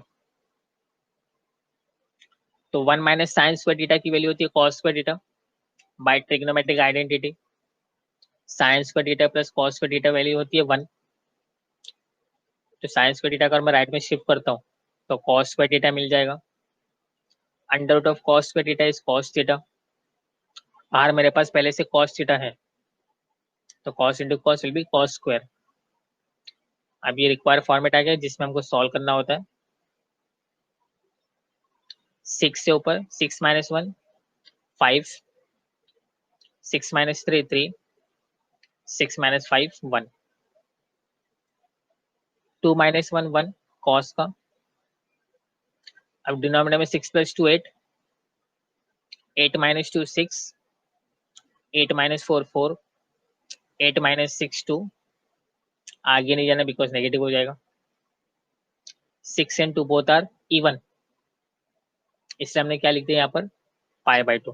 तो 1 माइनस साइन स्क्वायर थीटा की वैल्यू होती है cos square theta bye trigonometric identity. Sign square theta plus cos square theta value होती है 1। तो साइन स्क्वायर थीटा अगर मैं राइट में शिफ्ट करता हूँ तो cos स्क्वायर थीटा मिल जाएगा। Under root of cos square theta is cos theta. बाहर मेरे पास पहले से cos थीटा है, तो cos into cos will be cos square. अब ये रिक्वायर फॉर्मेट आ गया जिसमें हमको सॉल्व करना होता है। 6 से ऊपर 6 minus 1 5, 6 minus 3 3, 6 minus 5 1, 2 minus 1 1 cos का। अब डिनोमिनेटर में 6 प्लस 2 8, 8 माइनस 2 6, 8 माइनस 4 4, 8 माइनस 6 2। आगे नहीं जाना बिकॉज नेगेटिव हो जाएगा। 6 एंड 2 बोथ आर इवन, इसलिए हमने क्या लिख दिया यहाँ पर पाई बाई 2।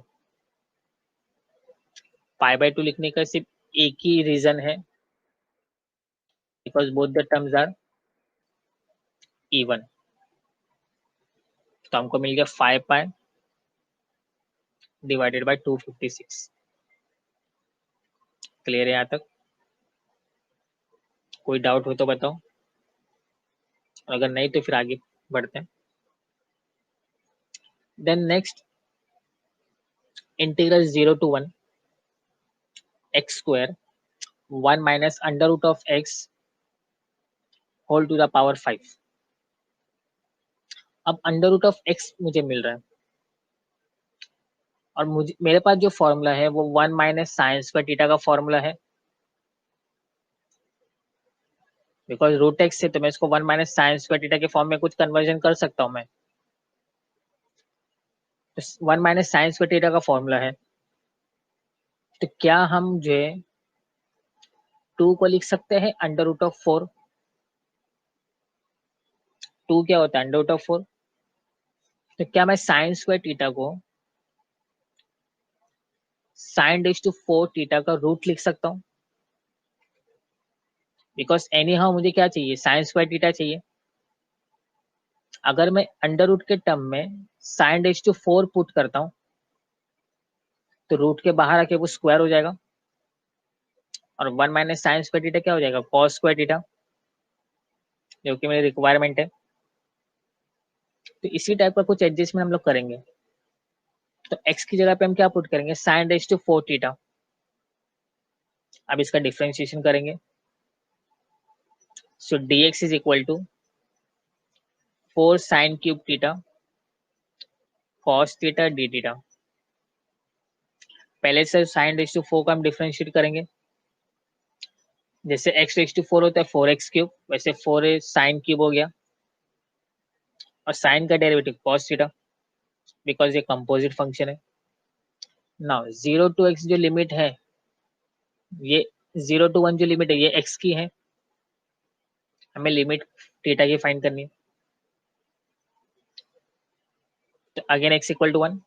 पाई बाई 2 लिखने का सिर्फ एक ही रीजन है, because both the terms are even. तो हमको मिल गया 5 पाई डिवाइडेड बाय 256। क्लियर है यहाँ तक? कोई डाउट हो तो बताओ। अगर नहीं तो फिर आगे बढ़ते हैं। Then next, integral 0 to 1 x square 1 minus under root of x whole to the power 5। अब अंडर रूट ऑफ एक्स मुझे मिल रहा है और मुझे मेरे पास जो फॉर्मूला है वो 1 माइनस साइन स्क्वायर थीटा का फॉर्मूला है, बिकॉज रूट एक्स से तो मैं इसको 1 माइनस साइन स्क्वायर थीटा के फॉर्म में कुछ कन्वर्जन कर सकता हूँ मैं। तो 1 माइनस साइन स्क्वायर थीटा का फॉर्मूला है, तो क्या हम जो है 2 को लिख सकते हैं अंडर रूट ऑफ 4। 2 क्या होता है अंडर रूट ऑफ 4। तो क्या मैं साइन स्क्वायर थीटा को साइन रेज टू 4 थीटा का रूट लिख सकता हूँ, बिकॉज एनी हाउ मुझे क्या चाहिए, साइन स्क्वायर थीटा चाहिए। अगर मैं अंडर रूट के टर्म में साइन रेज टू 4 पुट करता हूँ तो रूट के बाहर आके वो स्क्वायर हो जाएगा और 1 माइनस साइन स्क्वायर थीटा क्या हो जाएगा, कॉस स्क्वायर थीटा, जो कि मेरी रिक्वायरमेंट है। तो इसी टाइप का कुछ एडजस्टमेंट हम लोग करेंगे। तो x की जगह पे हम क्या पुट करेंगे, साइन रेज टू 4 थीटा। अब इसका डिफरेंशिएशन करेंगे, so dx is equal to 4 sine cube theta cos theta d theta. पहले से साइन रेज टू 4 का हम डिफरेंशिएट करेंगे, जैसे x रेज टू 4 होता है 4x क्यूब, वैसे 4 साइन क्यूब हो गया और साइन का डेरिवेटिव कॉस थीटा, बिकॉज ये कंपोजिट फंक्शन है। नाउ 0 टू x जो लिमिट है, ये 0 टू 1 जो लिमिट है ये x की है, हमें लिमिट थीटा की फाइंड करनी है। तो again x equal to 1,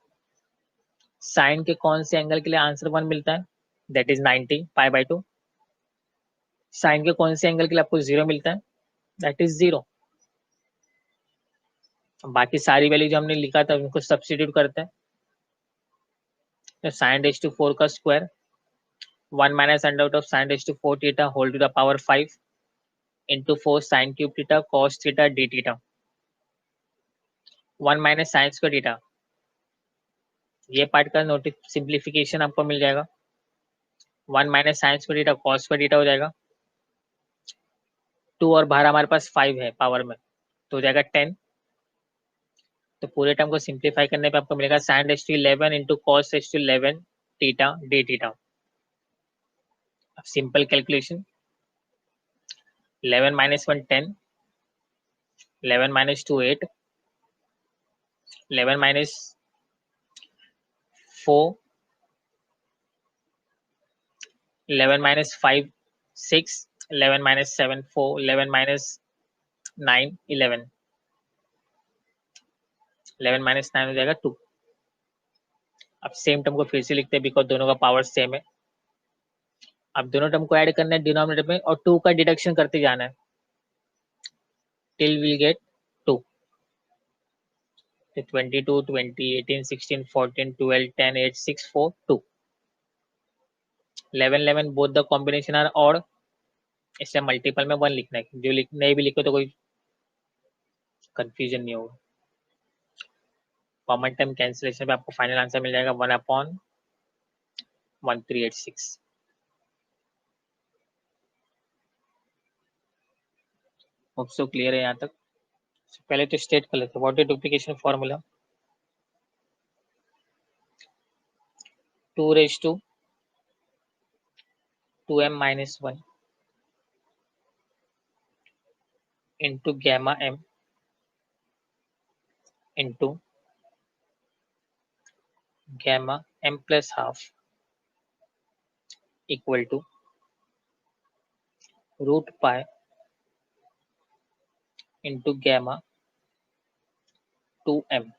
sine के कौन से एंगल के लिए आंसर 1 मिलता है, that is 90 pi by 2। Sine के कौन से एंगल के लिए आपको 0 मिलता है, दैट इज 0। बाकी सारी वैल्यू जो हमने लिखा था उनको सब्स्टिट्यूट करते हैं। तो साइन रेज टू 4 का square 1 minus under root of sine raise to 4 theta whole to the power 5 into 4 sine cube theta cos theta d theta. 1 minus sine square theta, ये पार्ट का नोटिस सिंप्लीफिकेशन आपको मिल जाएगा। 1 minus sine square theta cos square theta हो जाएगा। 2 और बाहर हमारे पास 5 है पावर में, तो हो जाएगा 10। तो पूरे टर्म को सिंप्लीफाई करने पे आपको मिलेगा sine raise to 11 into cos raise to 11 theta d theta. Simple calculation, 11 minus 1 10, 11 minus 2 8, 11 minus 4, 11 minus 5 6, 11 minus 7 4, 11 minus 9 11, 11 minus 9 हो जाएगा 2। अब सेम टर्म को फिर से लिखते हैं बिकॉज दोनों का पावर सेम है। अब दोनों टर्म को ऐड करना है डिनोमिनेटर में और 2 का डिडक्शन करते जाना है till we get 2। 22 20 18 16 14 12 10 8 6 4 2, 11 11 both the combination are odd, इससे मल्टीपल में 1 लिखना है, जो नहीं भी लिखो तो कोई कंफ्यूजन नहीं होगा। कॉमन टर्म कैंसिलेशन पे आपको फाइनल आंसर मिल जाएगा 1/1386। होप सो क्लियर है यहाँ तक। पहले तो स्टेट कर लेते, what is duplication formula, 2 raise to 2m minus 1 into gamma m into gamma m plus half equal to root pi into gamma 2m।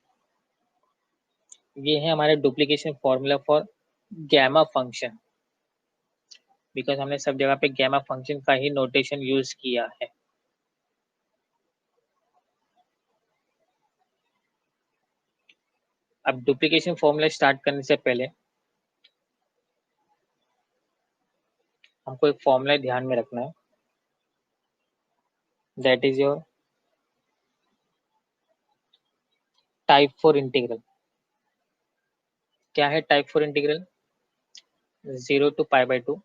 ये है हमारे duplication formula for gamma function, बिकॉज हमने सब जगह पे गैमा फंक्शन का ही नोटेशन यूज किया है। अब डुप्लीकेशन फॉर्मूला स्टार्ट करने से पहले हमको एक फॉर्मूला ध्यान में रखना है, that is your type 4 integral. क्या है type 4 integral? 0 to π/2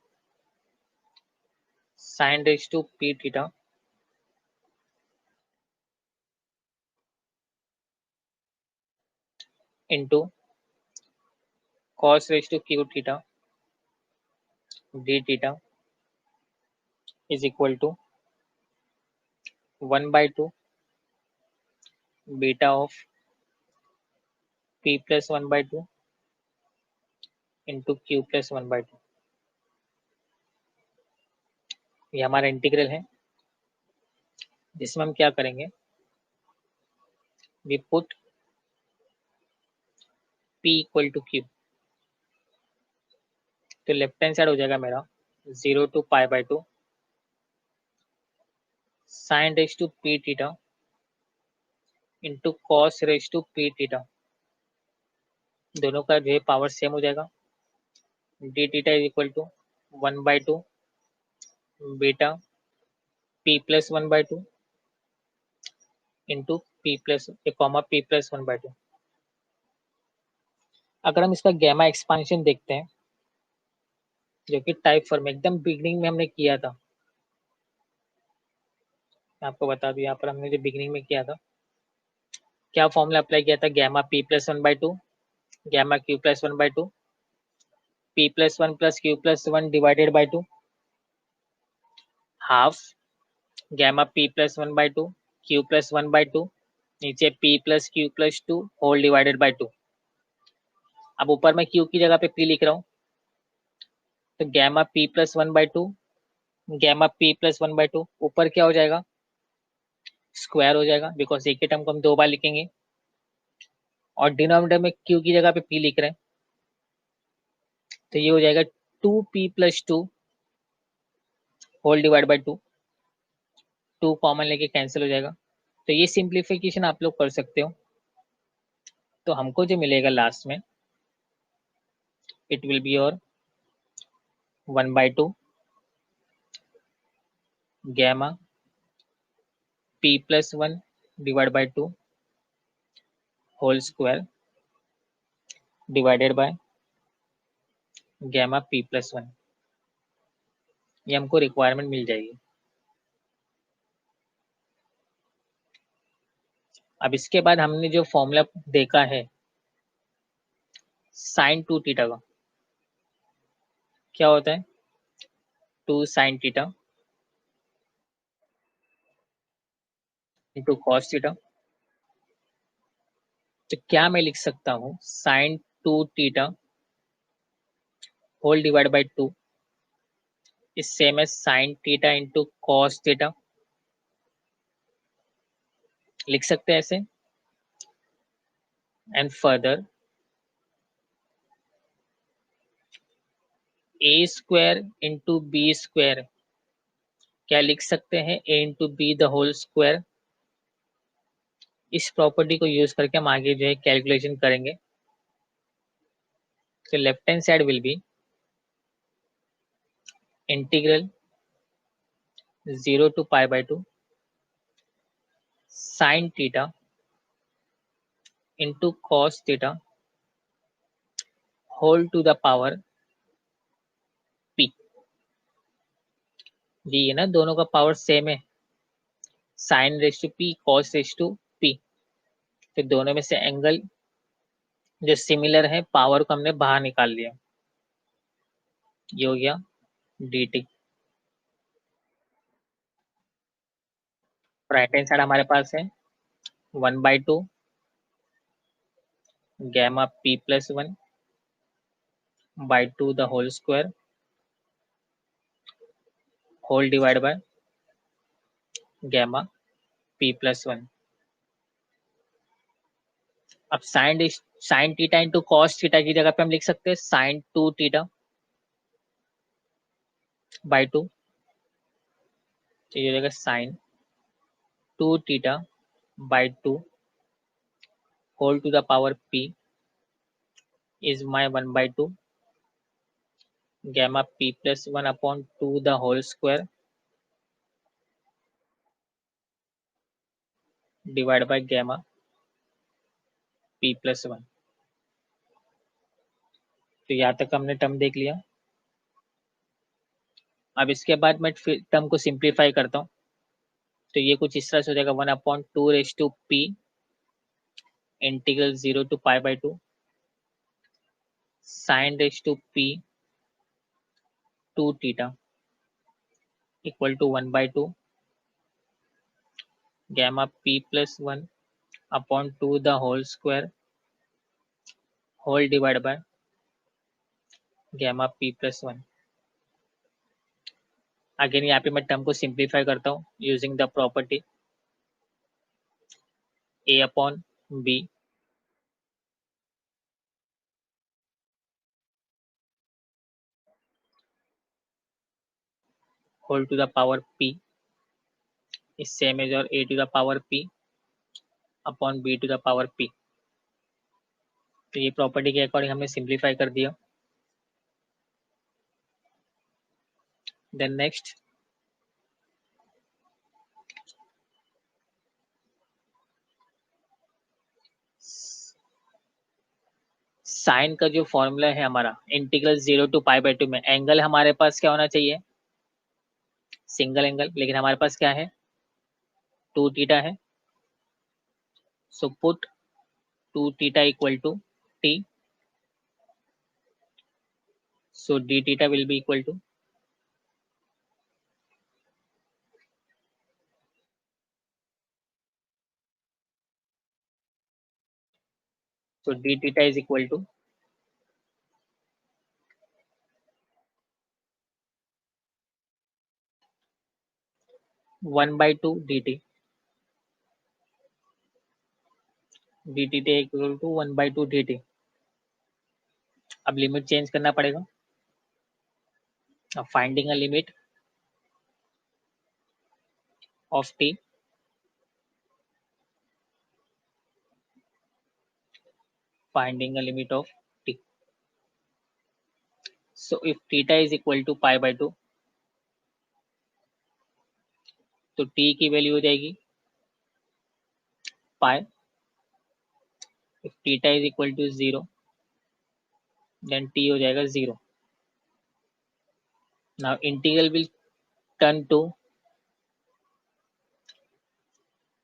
sin raised to p theta into cos raised to q theta d theta is equal to 1/2 beta of p plus 1/2 into q plus 1/2। ये हमारा integral है, जिसमें हम क्या करेंगे, we put p equal to q। तो left hand side हो जाएगा मेरा 0 to π/2 sin raised to p theta into cos raised to p theta। दोनों का जो है पावर सेम हो जाएगा। d theta is equal to 1/2 beta p plus 1/2 into p plus p plus 1/2। अगर हम इसका गैमा एक्सपांशन देखते हैं, जो कि टाइप 4 में एकदम बिगनिंग में हमने किया था, मैं आपको बता दूं, यहाँ पर हमने जो बिगनिंग में किया था, क्या फॉर्मूला अप्लाई किया था, gamma p plus 1/2 gamma q plus 1/2 p plus 1 plus q plus 1 divided by 2 half gamma p plus 1/2 q plus 1/2 नीचे p plus q plus 2 whole divided by 2। अब ऊपर मैं q की जगह पे p लिख रहा हूँ, तो gamma p plus 1/2 gamma p plus 1/2 ऊपर क्या हो जाएगा, स्क्वायर हो जाएगा, बिकॉज एक ही टर्म को हम दो बार लिखेंगे, और डिनोमिनेटर में q की जगह पे p लिख रहे हैं, तो ये हो जाएगा 2p plus 2 whole divide by 2। 2 common लेके कैंसिल हो जाएगा, तो ये सिंप्लीफिकेशन आप लोग कर सकते हो। तो हमको जो मिलेगा लास्ट में, it will be your 1/2 gamma p plus 1 divide by 2 whole square divided by gamma p plus 1। ये हमको रिक्वायरमेंट मिल जाएगी। अब इसके बाद हमने जो फॉर्मूला देखा है साइन 2 थीटा का, क्या होता है, 2 sine theta into cos theta. तो क्या मैं लिख सकता हूँ, sine 2 theta whole divide by 2 is same as sine theta into cos theta, लिख सकते हैं ऐसे। And further A square into B square, क्या लिख सकते हैं, A into B the whole square. इस प्रॉपर्टी को यूज करके हम आगे जो है कैलकुलेशन करेंगे। तो left hand side will be integral 0 to π/2 sin theta into cos theta whole to the power p। जी ये ना दोनों का पावर सेम है, sine raise to p cos raise to p, तो दोनों में से एंगल जो सिमिलर है पावर को हमने बाहर निकाल लिया, ये हो गया d t. Right hand side हमारे पास है 1/2 gamma p plus 1 by 2 the whole square whole divide by gamma p plus 1। अब sine theta into cos theta की जगह पे हम लिख सकते हैं साइन 2 थीटा बाई 2, तो ये हो जाएगा sine 2 theta by 2 whole to the power p is my 1/2 gamma p plus 1 upon 2 the whole square divided by gamma p plus 1। तो यहाँ तक हमने टर्म देख लिया। अब इसके बाद मैं फिर टर्म को सिंप्लीफाई करता हूँ, तो ये कुछ इस तरह से हो जाएगा 1/2 integral 0 to π/2 sin p 2 theta equal to 1/2 gamma p plus 1 upon 2 the whole square whole divided by gamma p plus 1। Again यहाँ पे मैं टर्म को सिंप्लीफाई करता हूँ using the property a upon b whole to the power p is same as और a to the power p upon b to the power p। तो ये property के अकॉर्डिंग हमने सिंप्लीफाई कर दिया। देन नेक्स्ट साइन का जो formula है हमारा इंटीग्रल 0 to π/2 में एंगल हमारे पास क्या होना चाहिए, सिंगल एंगल, लेकिन हमारे पास क्या है 2 थीटा है। So put 2 theta equal to t, so d theta will be equal to d theta is equal to one by two dt equal to 1/2 dt। अब लिमिट चेंज करना पड़ेगा। अब finding a limit of t finding a limit of t। So if theta is equal to π/2 तो t की value हो जाएगी पाई। if theta is equal to 0 then t हो जाएगा 0। now integral will turn to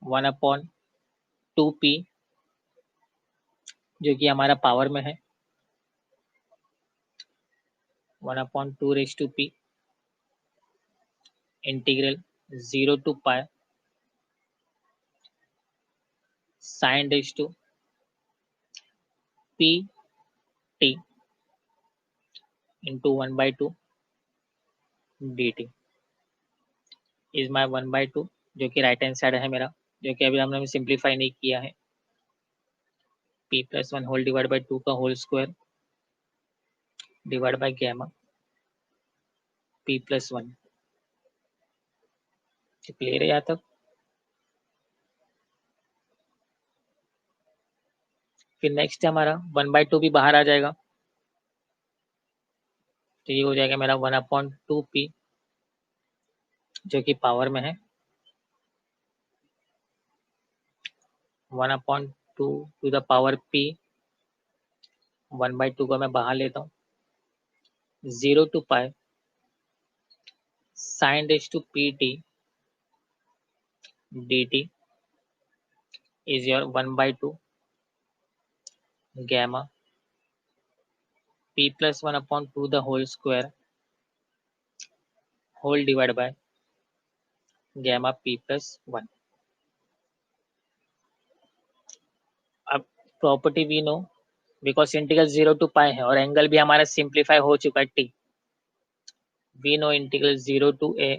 1/2p जो कि हमारा power में है 1/2p integral 0 to π sin p t into 1/2 dt is my 1/2 जो कि राइट हैंड साइड है मेरा, जो कि अभी हमने सिंप्लीफाई नहीं किया है। p plus 1 whole divide by 2 का whole square divide by gamma p plus 1। Clear है यहाँ तक। फिर नेक्स्ट हमारा 1/2 भी बाहर आ जाएगा, तो ये हो जाएगा मेरा 1/2p जो कि पावर में है 1/2 टू द पावर p। 1/2 को मैं बाहर लेता हूँ 0 to π sin pt dt is your 1/2 gamma p plus 1/2 the whole square whole divided by gamma p plus 1। अब property we know because integral 0 to π है और एंगल भी हमारा सिंप्लीफाई हो चुका है t। We know integral 0 to a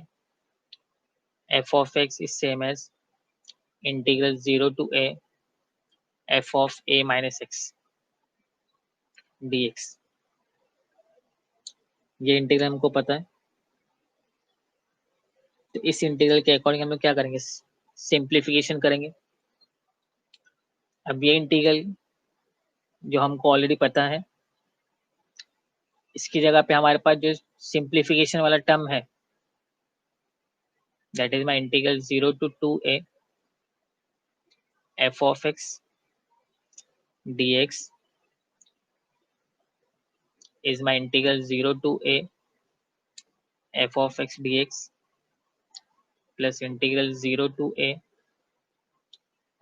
f of x is same as integral 0 to a f of a minus x dx। ये integral हमको पता है, तो इस इंटीग्रल के अकॉर्डिंग हम लोग क्या करेंगे, सिंप्लीफिकेशन करेंगे। अब ये इंटीग्रल जो हमको ऑलरेडी पता है, इसकी जगह पे हमारे पास जो सिंप्लीफिकेशन वाला टर्म है that is my integral 0 to 2a f of x dx is my integral 0 to a f of x dx plus integral 0 to a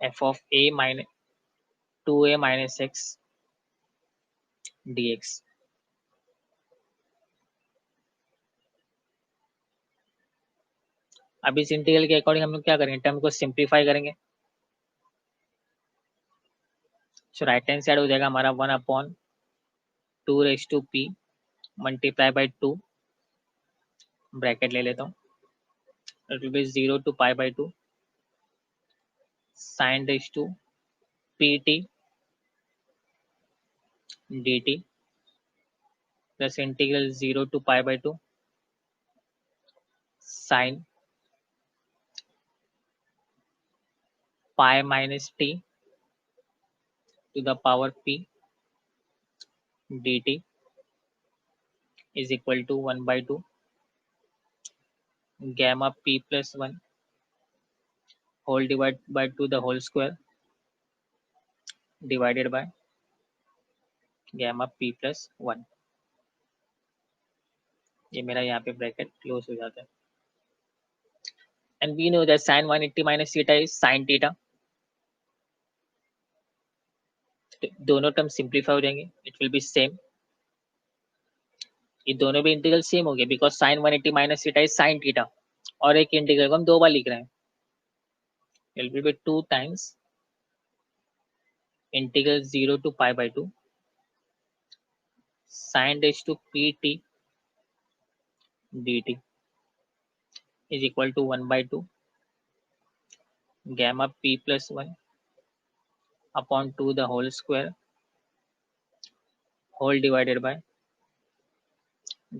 f of a minus 2a minus x dx. अब इस integral के according हम लोग क्या करेंगे, term को simplify करेंगे. सो right hand side हो जाएगा हमारा 1/2 मल्टीप्लाई बाई 2, ब्रैकेट ले लेता हूँ. It will be 0 to π/2 sin raised to pt dt plus integral 0 to π/2 sin pi minus t to the power p dt is equal to 1/2 gamma p plus 1 whole divided by 2 the whole square divided by gamma p plus 1. ये मेरा यहाँ पे bracket close हो जाता है. And we know that sin 180 minus theta is sin theta. दोनों term simplify हो जाएंगे. It will B same. ये दोनों भी इंटीग्रल सेम हो गए because sin 180 minus theta is sin theta और एक इंटीग्रल को हम दो बार लिख रहे हैं. It will B 2 times integral 0 to π/2 sin raised to pt dt is equal to 1/2 gamma p plus 1 upon 2 the whole square whole divided by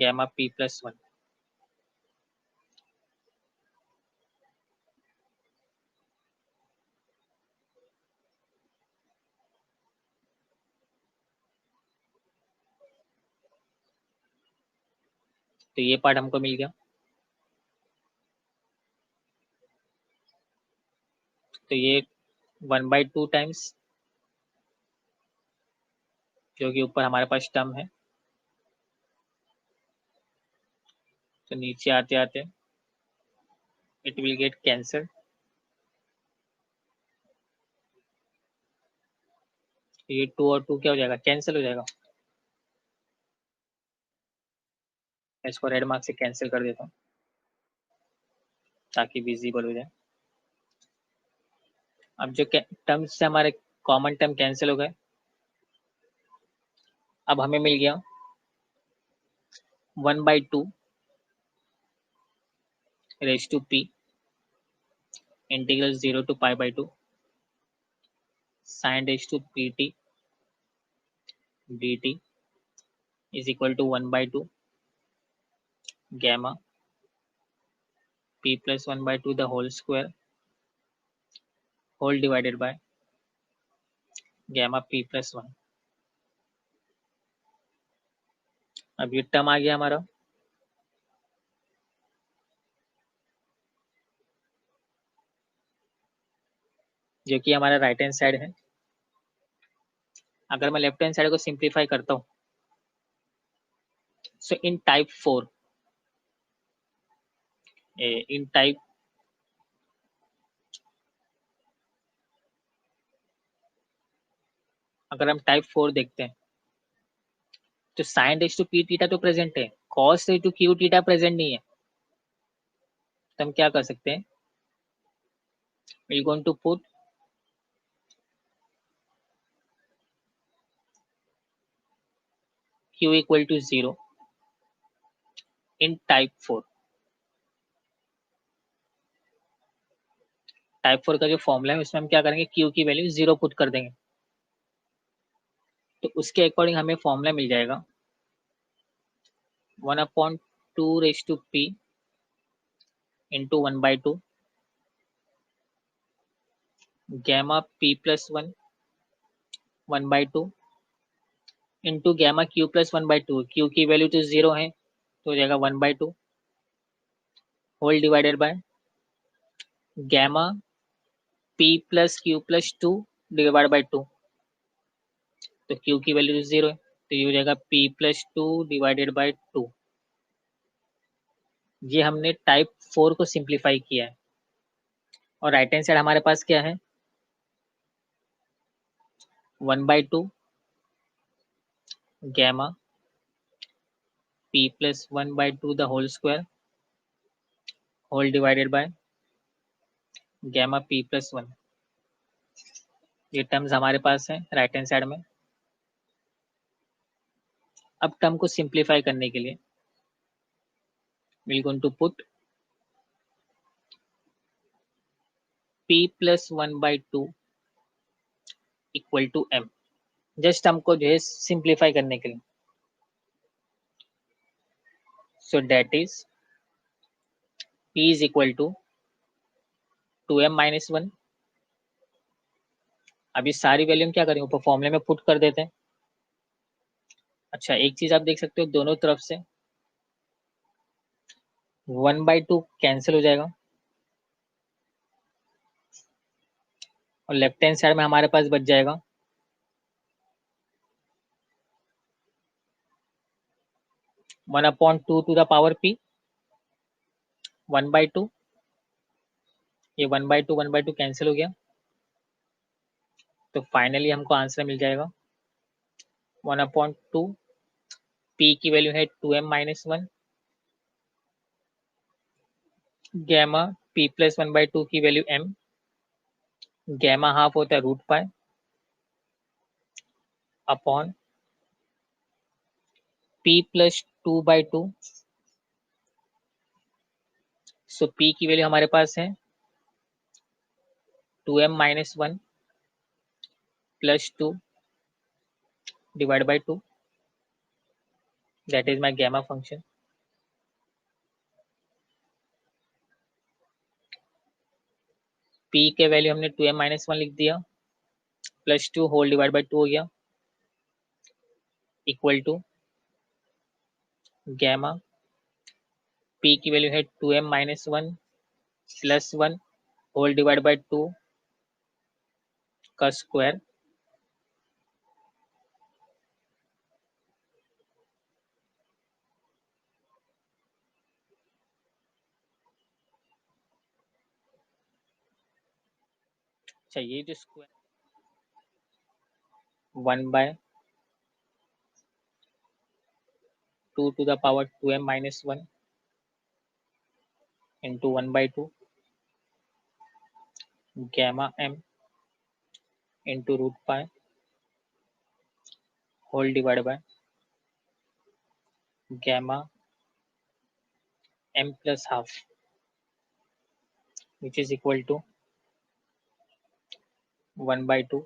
gamma p plus 1. तो ये पार्ट हमको मिल गया. तो ये 1/2 टाइम्स जो कि ऊपर हमारे पास टर्म है. तो नीचे आते आते इट विल गेट कैंसल. ये 2 और 2 क्या हो जाएगा, कैंसिल हो जाएगा. इसको रेड मार्क से कैंसिल कर देता हूँ ताकि विजिबल हो जाए. अब जो टर्म्स से हमारे कॉमन टर्म कैंसिल हो गए. अब हमें मिल गया 1/2 raise to p integral 0 to π/2 sin raised to pt dt is equal to 1/2 gamma p plus 1/2 the whole square whole divided by gamma p plus 1. अब ये टर्म आ गया हमारा. जो कि हमारा राइट हैंड साइड है. अगर मैं लेफ्ट हैंड साइड को सिंप्लीफाई करता हूँ सो इन टाइप 4 इन टाइप अगर हम टाइप 4 देखते हैं तो sine raise to p theta तो प्रेजेंट है, cos raise to q theta present नहीं है. तो हम क्या कर सकते हैं, we going to put q equal to 0 in type 4. Type 4 का जो फॉर्मूला है उसमें हम क्या करेंगे, q की वैल्यू 0 पुट कर देंगे. तो उसके अकॉर्डिंग हमें फॉर्मूला मिल जाएगा 1/2 raise to p into 1/2 gamma p plus 1 1/2 into gamma q plus 1/2. q की वैल्यू तो 0 है तो हो जाएगा 1/2 whole divided by gamma p plus q plus 2 divide by 2. तो क्यू की वैल्यू तो 0 है, तो ये हो जाएगा p प्लस 2 डिवाइडेड बाई 2। ये हमने टाइप 4 को सिंप्लीफाई किया है। और राइट हैंड साइड हमारे पास क्या है, 1/2 gamma p plus 1/2 the whole square whole divided by gamma p plus 1। ये टर्म्स हमारे पास है राइट हैंड साइड में। अब टर्म को सिंप्लीफाई करने के लिए we're going to put p plus 1/2 equal to m। Just हमको जो है सिंप्लीफाई करने के लिए, so that is p is equal to 2m minus 1। अभी सारी वैल्यू हम क्या करेंगे, ऊपर फॉर्मूले में पुट कर देते हैं। अच्छा, एक चीज आप देख सकते हो, दोनों तरफ से 1/2 कैंसिल हो जाएगा और लेफ्ट हैंड साइड में हमारे पास बच जाएगा 1/2 टू द पावर p 1/2। ये 1/2 कैंसिल हो गया, तो फाइनली हमको आंसर मिल जाएगा 1/2। p की वैल्यू है 2m minus 1 gamma p plus 1/2 की वैल्यू m। गैमा हाफ होता है root pi upon p plus 2/2। So p की वैल्यू हमारे पास है 2m minus 1 plus 2 divide by 2, that is my gamma function. p के वैल्यू हमने 2m माइनस 1 लिख दिया, प्लस 2 होल डिवाइड बाई 2 हो गया, इक्वल टू गैमा p की वैल्यू है 2m minus 1 plus 1 whole divide by 2 का स्क्वायर चाहिए, जो square 1/2 to the power 2m minus 1 into 1/2 gamma m into root pi whole divide by gamma m plus half which is equal to 1/2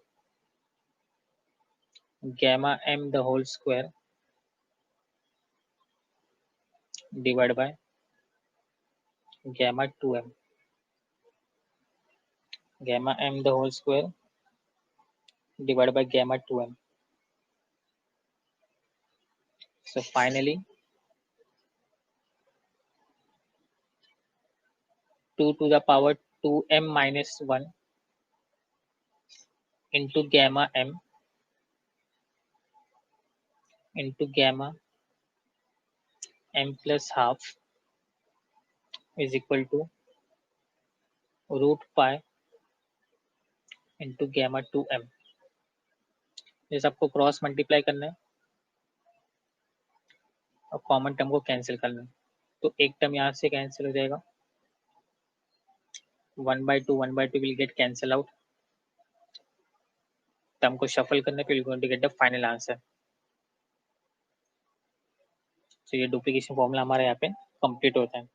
gamma m the whole square divide by gamma 2m gamma m the whole square divided by gamma 2m. So finally 2 to the power 2m minus 1 into gamma m into gamma m plus half is equal to root pi into gamma 2m। ये सबको cross multiply करना है और common term को cancel करना है, तो एक टर्म यहाँ से कैंसिल हो जाएगा, 1/2 will get cancel out. Term को शफल करने पे will going to get the final answer. तो ये डुप्लीकेशन फॉर्मूला हमारा यहाँ पे कंप्लीट होता है।